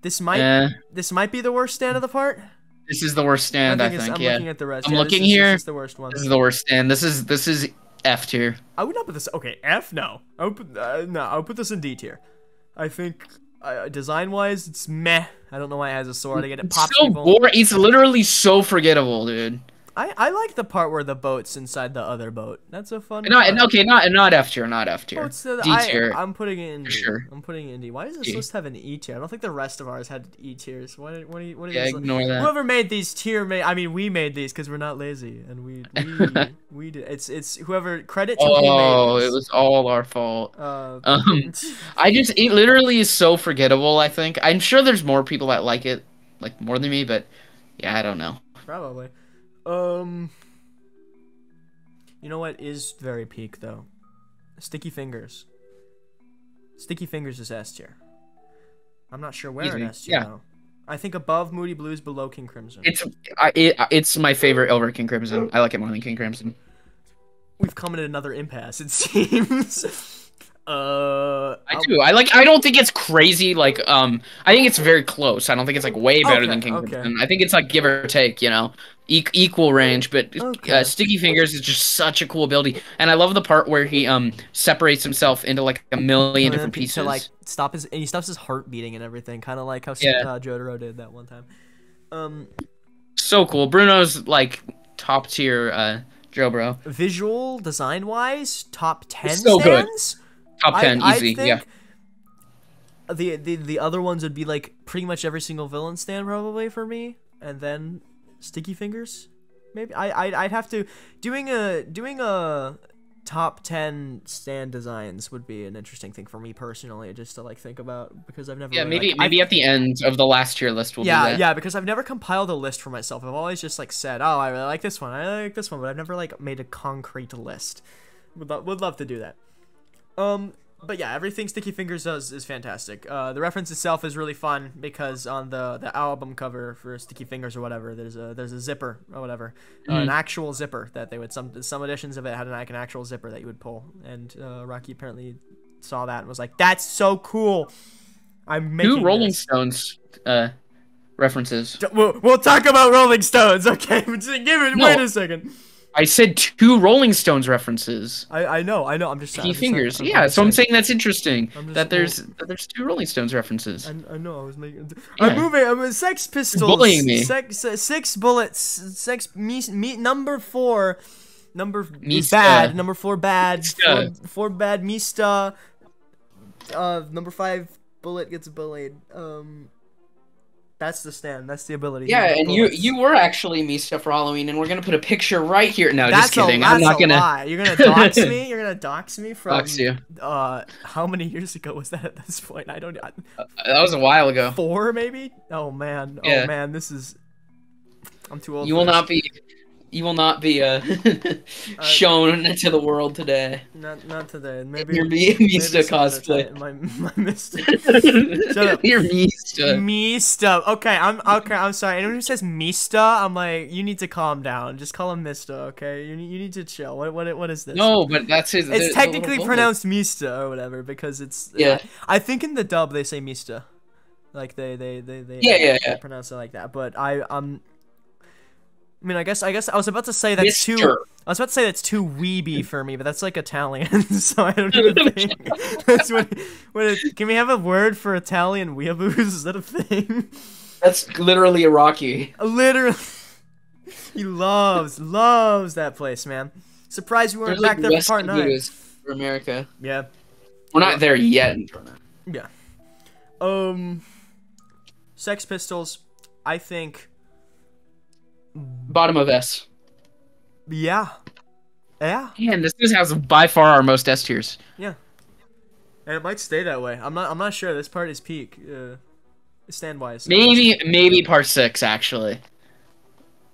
this might be the worst stand of the part. This is the worst stand, I think. I'm looking at the rest. I'm looking here. This is the worst one. This is the worst stand. This is F tier. I would not put this. Okay, F. No. I would put this in D tier. I think design-wise, it's meh. I don't know why it has a sword. I get it pops people. Boring. It's literally so forgettable, dude. I like the part where the boat's inside the other boat. That's a fun. Not F tier. Not F tier. D tier. I'm putting it in D. Sure. I'm putting it in D. Why is it supposed to have an E tier? I don't think the rest of ours had E tiers. What ignore that. Whoever made these we made these because we're not lazy and we did. It's whoever credit to who made these. It was all our fault. It literally is so forgettable. I think I'm sure there's more people that like it more than me, but yeah, I don't know. Probably. You know what is very peak though? Sticky Fingers. Sticky Fingers is S tier. I'm not sure where in S tier though. I think above Moody Blues, below King Crimson. It's my favorite over King Crimson. I like it more than King Crimson. We've come at another impasse, it seems. I do. I don't think it's crazy. I think it's very close. I don't think it's way better than King Crimson. I think it's give or take, equal range. But Sticky Fingers is just such a cool ability, and I love the part where he separates himself into a million different pieces to he stops his heart beating and everything, kind of like how Jotaro did that one time. So cool. Bruno's top tier Jobro. Visual design wise, top 10 so stands. Good. Top 10, easy, yeah. The other ones would be pretty much every single villain stand probably for me, and then Sticky Fingers, maybe. I'd have to doing a top 10 stand designs would be an interesting thing for me personally, just to think about because I've never. Yeah, maybe at the end of the last tier list we'll do that. Yeah, because I've never compiled a list for myself. I've always just said, oh, I really like this one, but I've never made a concrete list. Would love to do that. But yeah, everything Sticky Fingers does is fantastic. The reference itself is really fun because on the album cover for Sticky Fingers or whatever, there's a zipper or whatever, an actual zipper that they would some editions of it had an actual zipper that you would pull, and Rocky apparently saw that and was like, "That's so cool." I'm making New Rolling Stones references. We'll talk about Rolling Stones, okay? Wait a second. I said 2 Rolling Stones references. I know. I'm just Key I'm fingers. I'm Yeah, just so I'm saying. saying that's interesting. I'm just That there's 2 Rolling Stones references. I know I was making. I'm Yeah. moving. I'm Sex You're bullying Pistols. me. Six bullets. Number four. Mista. Bad. Number four bad. Mista. Four bad. Mista. Number five bullet gets bullied. That's the stand. That's the ability. Yeah, and Bullets. you were actually Mista for Halloween, and we're gonna put a picture right here. No, That's just kidding. That's I'm not gonna lie. You're gonna dox me. You're gonna dox me from. dox you. How many years ago was that? At this point, I don't. That was a while ago. 4 maybe. Oh man. Yeah. Oh man. This is. I'm too old. You will not be. You will not be shown to the world today. Not today. Maybe Your Mista cosplay. My Mista. Shut up. Your Mista. Mista. Okay. I'm sorry. Anyone who says Mista, I'm like, you need to calm down. Just call him Mista. Okay. You need to chill. What is this? No, but that's his. It's technically pronounced Mista or whatever because it's. Yeah. I think in the dub they say Mista, like they Yeah. pronounce it like that. But I mean, I guess I was about to say that's Mr. too. I was about to say that's too weeby for me, but that's like Italian, so I don't even think that's what. Can we have a word for Italian weeaboos? Is that a thing? That's literally Iraqi. Literally, he loves that place, man. Surprised we weren't back there for part 9. For America. Yeah, We're not there yet. yeah. Sex Pistols, I think. Bottom of S. Yeah. Man, this has by far our most S tiers. Yeah. And it might stay that way. I'm not sure. This part is peak, stand wise. Maybe part 6 actually.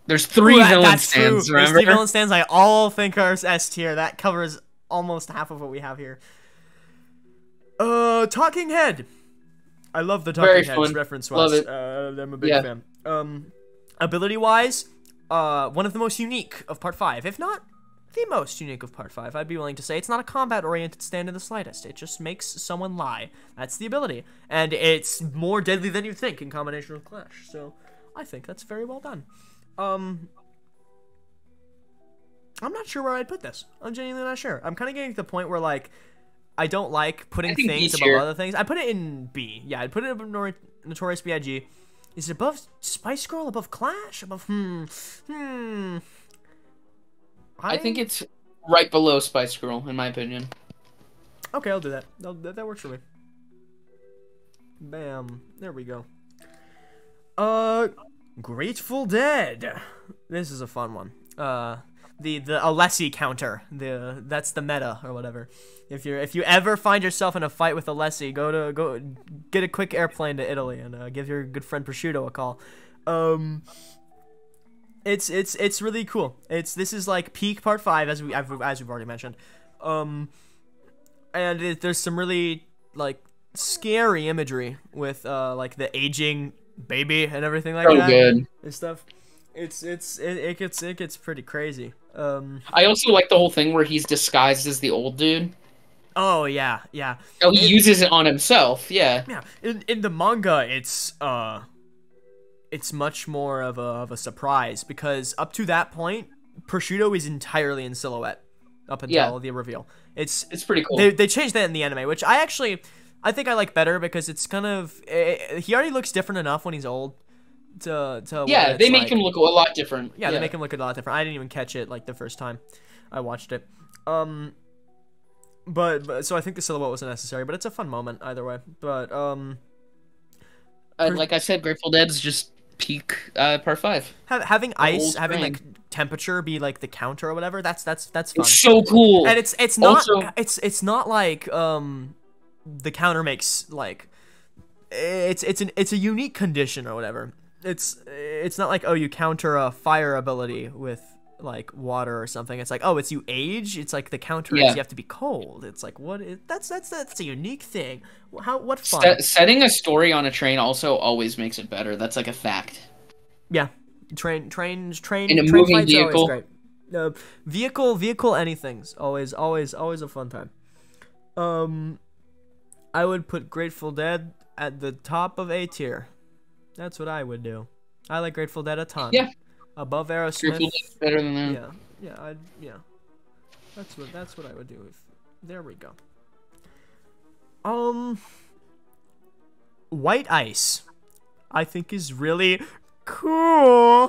There's 3 villain stands. True. Remember? There's 3 villain stands. I all think are S tier. That covers almost half of what we have here. Talking Head. I love the Talking Heads reference wise. Love it. I'm a big fan. Ability wise, one of the most unique of part 5, if not the most unique of part 5. I'd be willing to say it's not a combat oriented stand in the slightest. It just makes someone lie. That's the ability, and it's more deadly than you think in combination with Clash. So I think that's very well done. I'm not sure where I'd put this. I'm genuinely not sure. I'm kind of getting to the point where like I don't like putting things above other things. I put it in B. Yeah, I'd put it above Notorious B.I.G. Is it above Spice Girl? Above Clash? Above I think it's right below Spice Girl, in my opinion. Okay, I'll do that. That works for me. Bam. There we go. Grateful Dead. This is a fun one. The Alessi counter. That's the meta or whatever. If you ever find yourself in a fight with Alessi, go get a quick airplane to Italy and give your good friend Prosciutto a call. It's really cool. This is like peak part 5 as we've already mentioned. And there's some really like scary imagery with like the aging baby and everything like that. Good. And stuff. It gets pretty crazy. I also like the whole thing where he's disguised as the old dude. Oh yeah. Oh, he uses it on himself. Yeah. Yeah. In the manga, it's much more of a surprise because up to that point, Prosciutto is entirely in silhouette up until the reveal. It's pretty cool. They changed that in the anime, which I think I like better because it's kind of he already looks different enough when he's old. They make him look a lot different. Yeah, they make him look a lot different. I didn't even catch it like the first time I watched it. But so I think the silhouette wasn't necessary, but it's a fun moment either way. But like I said, Grateful Dead's just peak part 5. Having ice, having like temperature be like the counter or whatever. That's fun. It's so cool. And it's not also, it's not like the counter makes like it's a unique condition or whatever. It's not like, oh, you counter a fire ability with like water or something. It's like, oh, it's you age. It's like the counter is you have to be cold. It's like that's a unique thing. What fun. Setting a story on a train also always makes it better. That's like a fact. Yeah, train in a moving vehicle. Great. Vehicle anything's always a fun time. I would put Grateful Dead at the top of A tier. That's what I would do. I like Grateful Dead a ton. Yeah. Above Triple Aerosmith. D's better than that. Yeah. That's what I would do. There we go. White Ice, I think is really cool.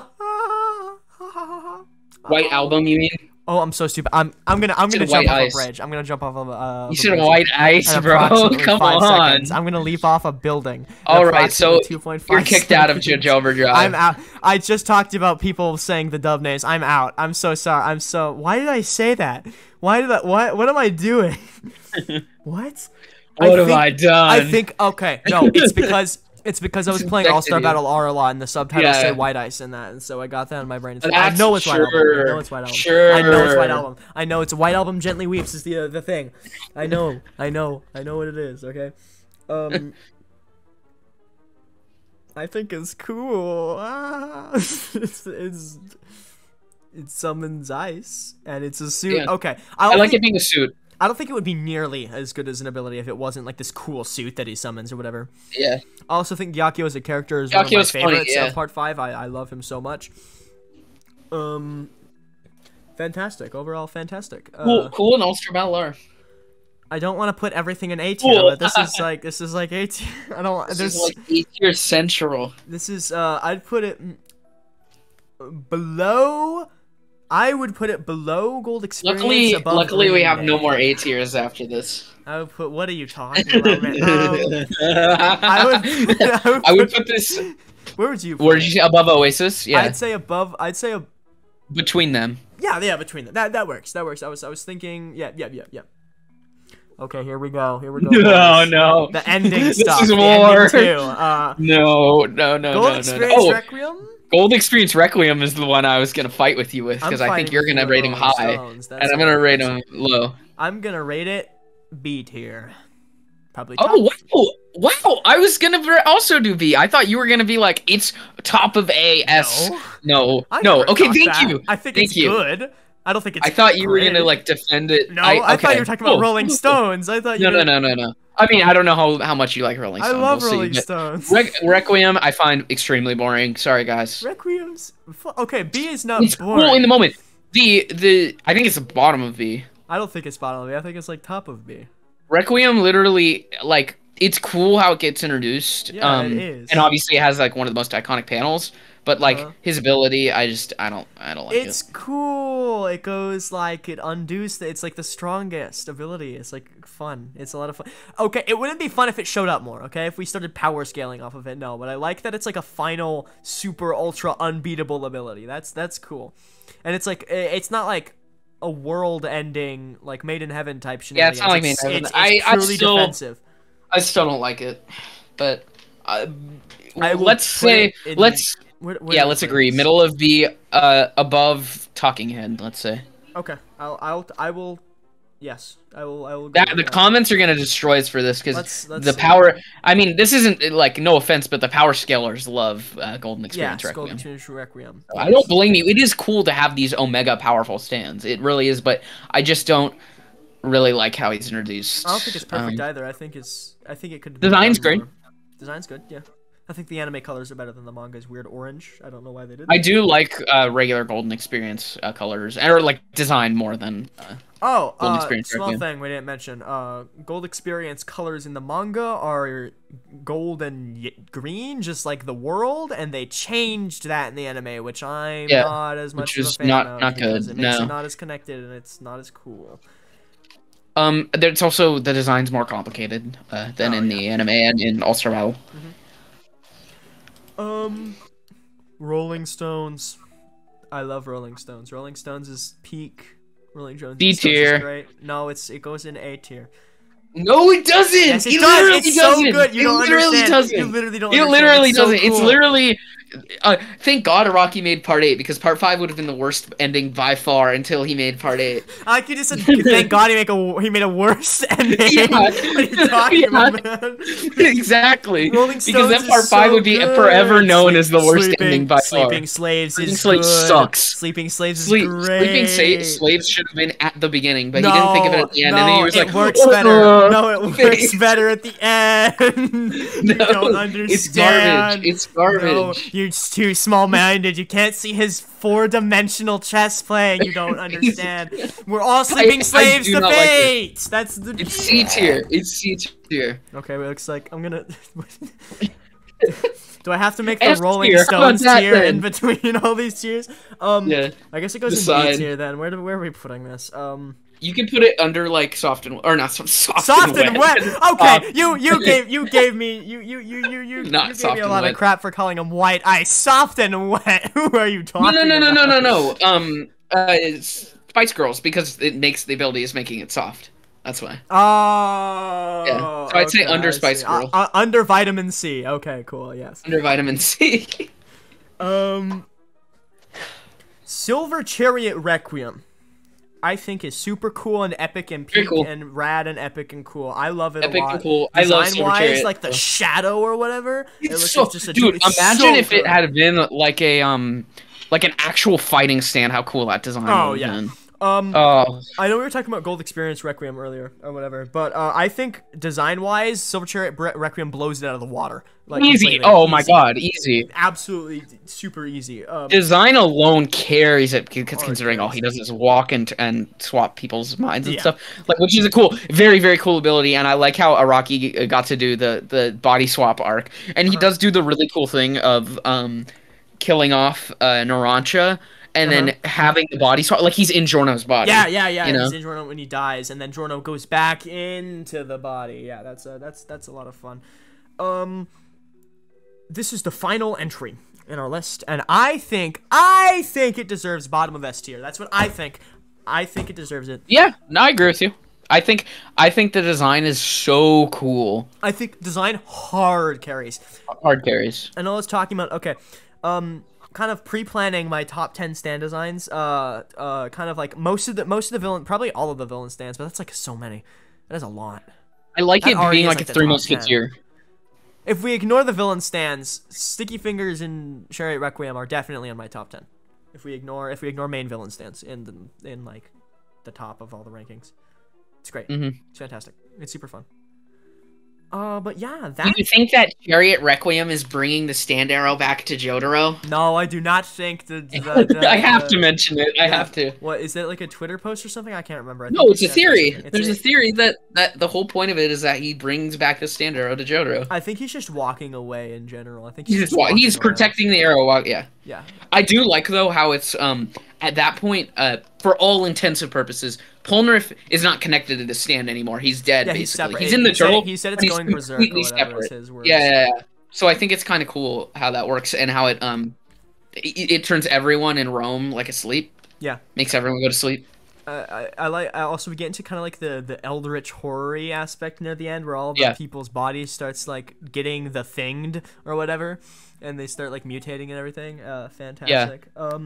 White Album, you mean? Oh, I'm so stupid. I'm gonna jump White off Ice. a bridge. I'm gonna jump off of You said White Ice, in bro. approximately Come 5 on. seconds. I'm gonna leap off a building. in All right, so approximately 2.5 you're kicked out of seconds. JoJo Overdrive. I'm out. I just talked about people saying the dub names. I'm out. I'm so sorry. Why did I say that? What am I doing? What? What have I done? I think okay. No, it's because I was playing All Star you. Battle R a lot, and the subtitles Yeah. say White Ice in that, and so I got that in my brain. I That's know it's White Album. I know it's White Album. I know it's White Album. I know it's White Album. Gently Weeps is the thing. I know what it is. Okay. I think it's cool. It summons ice, and it's a suit. Yeah. Okay, I like it being a suit. I don't think it would be nearly as good as an ability if it wasn't like this cool suit that he summons or whatever. Yeah. I also think Yakio as a character is one of my Yakio's funny, favorites yeah. of Part 5. I love him so much. Fantastic. Overall, fantastic. Cool and All-Star Battle R. I don't want to put everything in A tier, but this is like A tier. I don't. This There's is like A-tier central. This is I'd put it below. I would put it below Gold Experience. Luckily, we have Green no Day. more A tiers after this. I would put. What are you talking about, man? I would put this. Where would you? Where did you say above Oasis? Yeah. I'd say above. Between them. Yeah, between them. That works. I was thinking. Yeah. Okay, here we go. No, boys. no. The ending This stuff. is the more. ending too. No. Gold Experience Oh, Requiem. Gold Experience Requiem is the one I was gonna fight with you with because I think you're gonna rate him high, and I'm gonna rate him low. I'm gonna rate it B tier. Probably. Top. Oh wow! I was gonna also do B. I thought you were gonna be like it's top of A S. No. Okay, thank you. I think Thank it's you. good. I don't think it's. I thought you were great. gonna like defend it. No, I thought you were talking about cool. Rolling Stones. I thought you. No. I mean, I don't know how much you like Rolling Stones. I love we'll Rolling see, Stones. Requiem, I find extremely boring. Sorry, guys. Requiem's okay. B is not It's boring. cool in the moment. The I think it's the bottom of B. I don't think it's bottom of B. I think it's like top of B. Requiem literally like it's cool how it gets introduced. Yeah, it is. And obviously it has like one of the most iconic panels. But like his ability, I don't like it. It's cool. It goes like it undoes. It's like the strongest ability. It's like fun. It's a lot of fun. Okay, it wouldn't be fun if it showed up more. Okay, if we started power scaling off of it, no. But I like that it's like a final super ultra unbeatable ability. That's cool. And it's like it's not like a world-ending like Made in Heaven type shenanigans. Yeah, it's not like Made in Heaven. It's truly defensive. I still don't like it. But let's let's agree. Middle of B, above Talking Head. Let's say. Okay, I will. Yes, I will. The comments are gonna destroy us for this because let's the see. power. I mean, this isn't like no offense, but the power scalers love Golden Experience Requiem. Golden Experience Requiem. I don't blame you. It is cool to have these Omega powerful stands. It really is, but I just don't really like how he's introduced. I don't think it's perfect either. I think it could. Design's great. Design's good. Yeah. I think the anime colors are better than the manga's weird orange. I don't know why they did that. I do like regular Golden Experience colors, or like design more than. Golden Experience small Requiem. thing we didn't mention. Gold Experience colors in the manga are gold and green, just like the world, and they changed that in the anime, which I'm not as much of a fan of. Not good. It makes it not as connected, and it's not as cool. There's also the design's more complicated than in the anime and in All Star Battle. Rolling Stones. I love Rolling Stones. Rolling Stones is peak. Rolling Stones. D tier. Is great. No, it goes in A tier. No, it doesn't. Yes, it does. Literally It's doesn't. so good. You don't literally understand. doesn't. You literally don't. It understand. literally It's so doesn't. It's cool. literally. Thank God Rocky made Part 8 because Part 5 would have been the worst ending by far until he made Part 8. I could just said, thank God he made a worse ending. Yeah. What are you talking about, man? Exactly. Rolling Because then Stones Part is 5 so would be good. forever known as the worst ending by far. Sleeping Slaves is Sleeping Slaves good. sucks. Sleeping Slaves is great. Sleeping Slaves should have been at the beginning, but he didn't think of it at the end, and then he was it like, works better. No, it works better at the end. You don't understand. It's garbage. It's garbage. No, You're too small-minded. You can't see his 4-dimensional chess playing. You don't understand. We're all sleeping slaves to fate. That's the. It's C tier. It's C tier. Okay, well, it looks like I'm gonna. Do I have to make the Rolling Stones tier in between all these tiers? Yeah. I guess it goes in D tier then. Where are we putting this? You can put it under like soft and or not soft and wet. Okay, you gave me a lot of crap for calling them white ice. Soft and wet. Who are you talking about? No. It's Spice Girls because it makes the ability is making it soft. That's why. Oh. Yeah. So I'd say under Spice Girl. Under vitamin C. Okay, cool. Yes. Under vitamin C. Silver Chariot Requiem. I think is super cool and epic and peak and rad and epic and cool. I love it a lot. Epic and cool. I love Silver Chariot. Like the shadow or whatever. It's so, just dude, imagine if it had been like a like an actual fighting stand. How cool that design would have been. I know we were talking about Gold Experience Requiem earlier or whatever, but I think design-wise, Silver Chariot Requiem blows it out of the water. Like, easy. Oh my god, easy. Absolutely super easy. Design alone carries it considering all he does is walk and swap people's minds and stuff. Like, which is a cool, very, very cool ability, and I like how Araki got to do the body swap arc. And he does do the really cool thing of killing off Narancia. And then having the body swap, like he's in Giorno's body. Yeah. You know? He's in Giorno when he dies, and then Giorno goes back into the body. Yeah, that's a lot of fun. This is the final entry in our list, and I think it deserves bottom of S tier. That's what I think. I think it deserves it. Yeah, no, I agree with you. I think the design is so cool. I think design hard carries. Hard carries. I know I was talking about kind of pre-planning my top 10 stand designs. Kind of like most of the villain, probably all of the villain stands, but that's like so many. That is a lot. I like it being like a 3 Musketeers tier. If we ignore the villain stands, Sticky Fingers and Chariot Requiem are definitely in my top 10. If we ignore main villain stands in like the top of all the rankings, it's great. It's fantastic. It's super fun. But yeah, Do you think that Chariot Requiem is bringing the stand arrow back to Jotaro? No, I do not think I have to mention it. I have to. What is it, like a Twitter post or something? I can't remember. No, it's a theory. There's a theory that the whole point of it is that he brings back the stand arrow to Jotaro. I think he's just walking away in general. I think he's protecting the arrow. Yeah. Yeah. I do like though how it's at that point for all intents and purposes, Polnareff is not connected to the stand anymore. He's dead, basically. He's in the turtle. He said it's going berserk. Completely separate. His words. Yeah. So I think it's kind of cool how that works and how it turns everyone in Rome like asleep. Yeah. Makes everyone go to sleep. I also we get into kind of like the eldritch horror-y aspect near the end where all of the people's bodies starts like getting the thinged or whatever, and they start like mutating and everything. Fantastic. Yeah.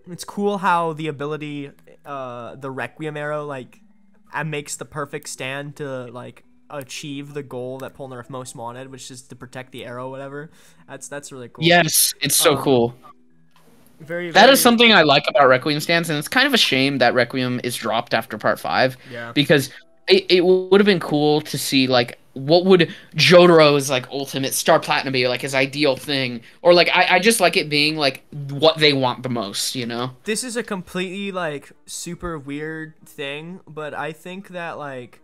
It's cool how the ability, the Requiem arrow, like, makes the perfect stand to like achieve the goal that Polnareff most wanted, which is to protect the arrow, whatever. That's really cool. Yes, it's so cool. That is something I like about Requiem stands, and it's kind of a shame that Requiem is dropped after part 5. Yeah. Because it would have been cool to see like what would Jotaro's like ultimate Star Platinum be, like his ideal thing, or like I just like it being like what they want the most, you know. This is a completely like super weird thing, but I think that like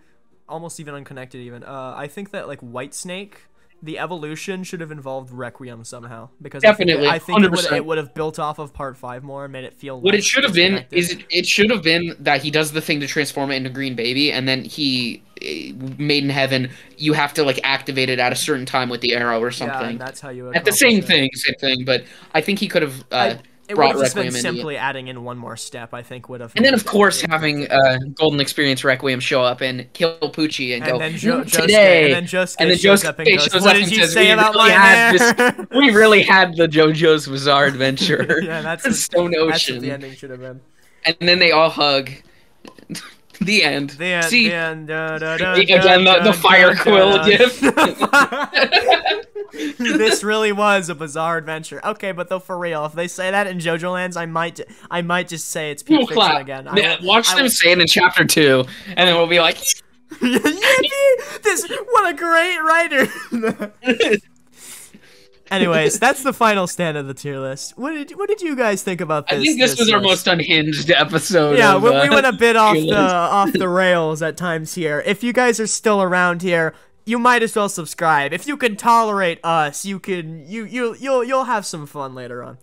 almost even unconnected even. I think that like Whitesnake, the evolution should have involved Requiem somehow, because definitely I think it would have built off of part 5 more and made it feel what it should have been is it should have been that he does the thing to transform it into Green Baby, and then he Made in Heaven, you have to like activate it at a certain time with the arrow or something. Yeah, and that's how you at the same thing, but I think he could have it would have just been simply adding in one more step, I think, would have. And then, of course, having Golden Experience Requiem show up and kill Pucci and go, today. And then Josuke shows up and goes, what did you say about my hair? We really had the JoJo's Bizarre Adventure. Yeah, that's Stone Ocean. That's what the ending should have been. And then they all hug. The end. See, the end. Again, the fire quill gift. This really was a bizarre adventure. Okay, but though for real, if they say that in JoJo Lands, I might just say it's peak fiction again. Watch them say it in chapter 2, and then we'll be like, what a great writer. Anyways, that's the final stand of the tier list. What did you guys think about this? I think this was our most unhinged episode. Yeah, of, we went a bit off tier list. off the rails at times here. If you guys are still around here, you might as well subscribe. If you can tolerate us, you'll have some fun later on.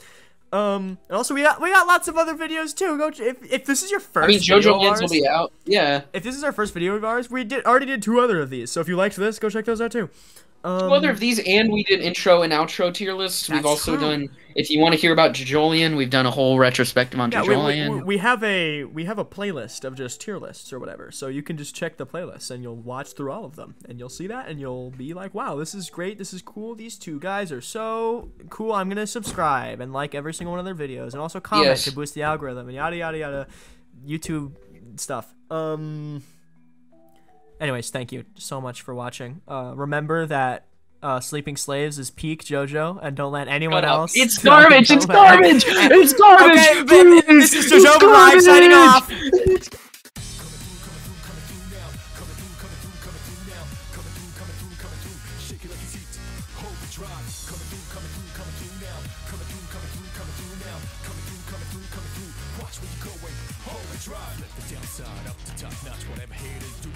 And also we got lots of other videos too. Go if this is your first. I mean, video JoJo of Wins ours, will be out. Yeah. If this is our first video of ours, we already did 2 other of these. So if you liked this, go check those out too. 2 other of these, and we did intro and outro tier lists. We've also done. If you want to hear about JoJolian, we've done a whole retrospective on JoJolian. We have a playlist of just tier lists or whatever, so you can just check the playlist and you'll watch through all of them, and you'll see that, and you'll be like, wow, this is great, this is cool, these 2 guys are so cool, I'm gonna subscribe and like every single one of their videos, and also comment to boost the algorithm, and yada yada yada, YouTube stuff. Anyways, thank you so much for watching. Remember that Sleeping Slaves is peak JoJo, and don't let anyone else. It's garbage! It's garbage! It's garbage! Okay, but this is JoJo Live signing off. Watch where you going, hold and drive. Let the downside up the top notch, whatever haters do.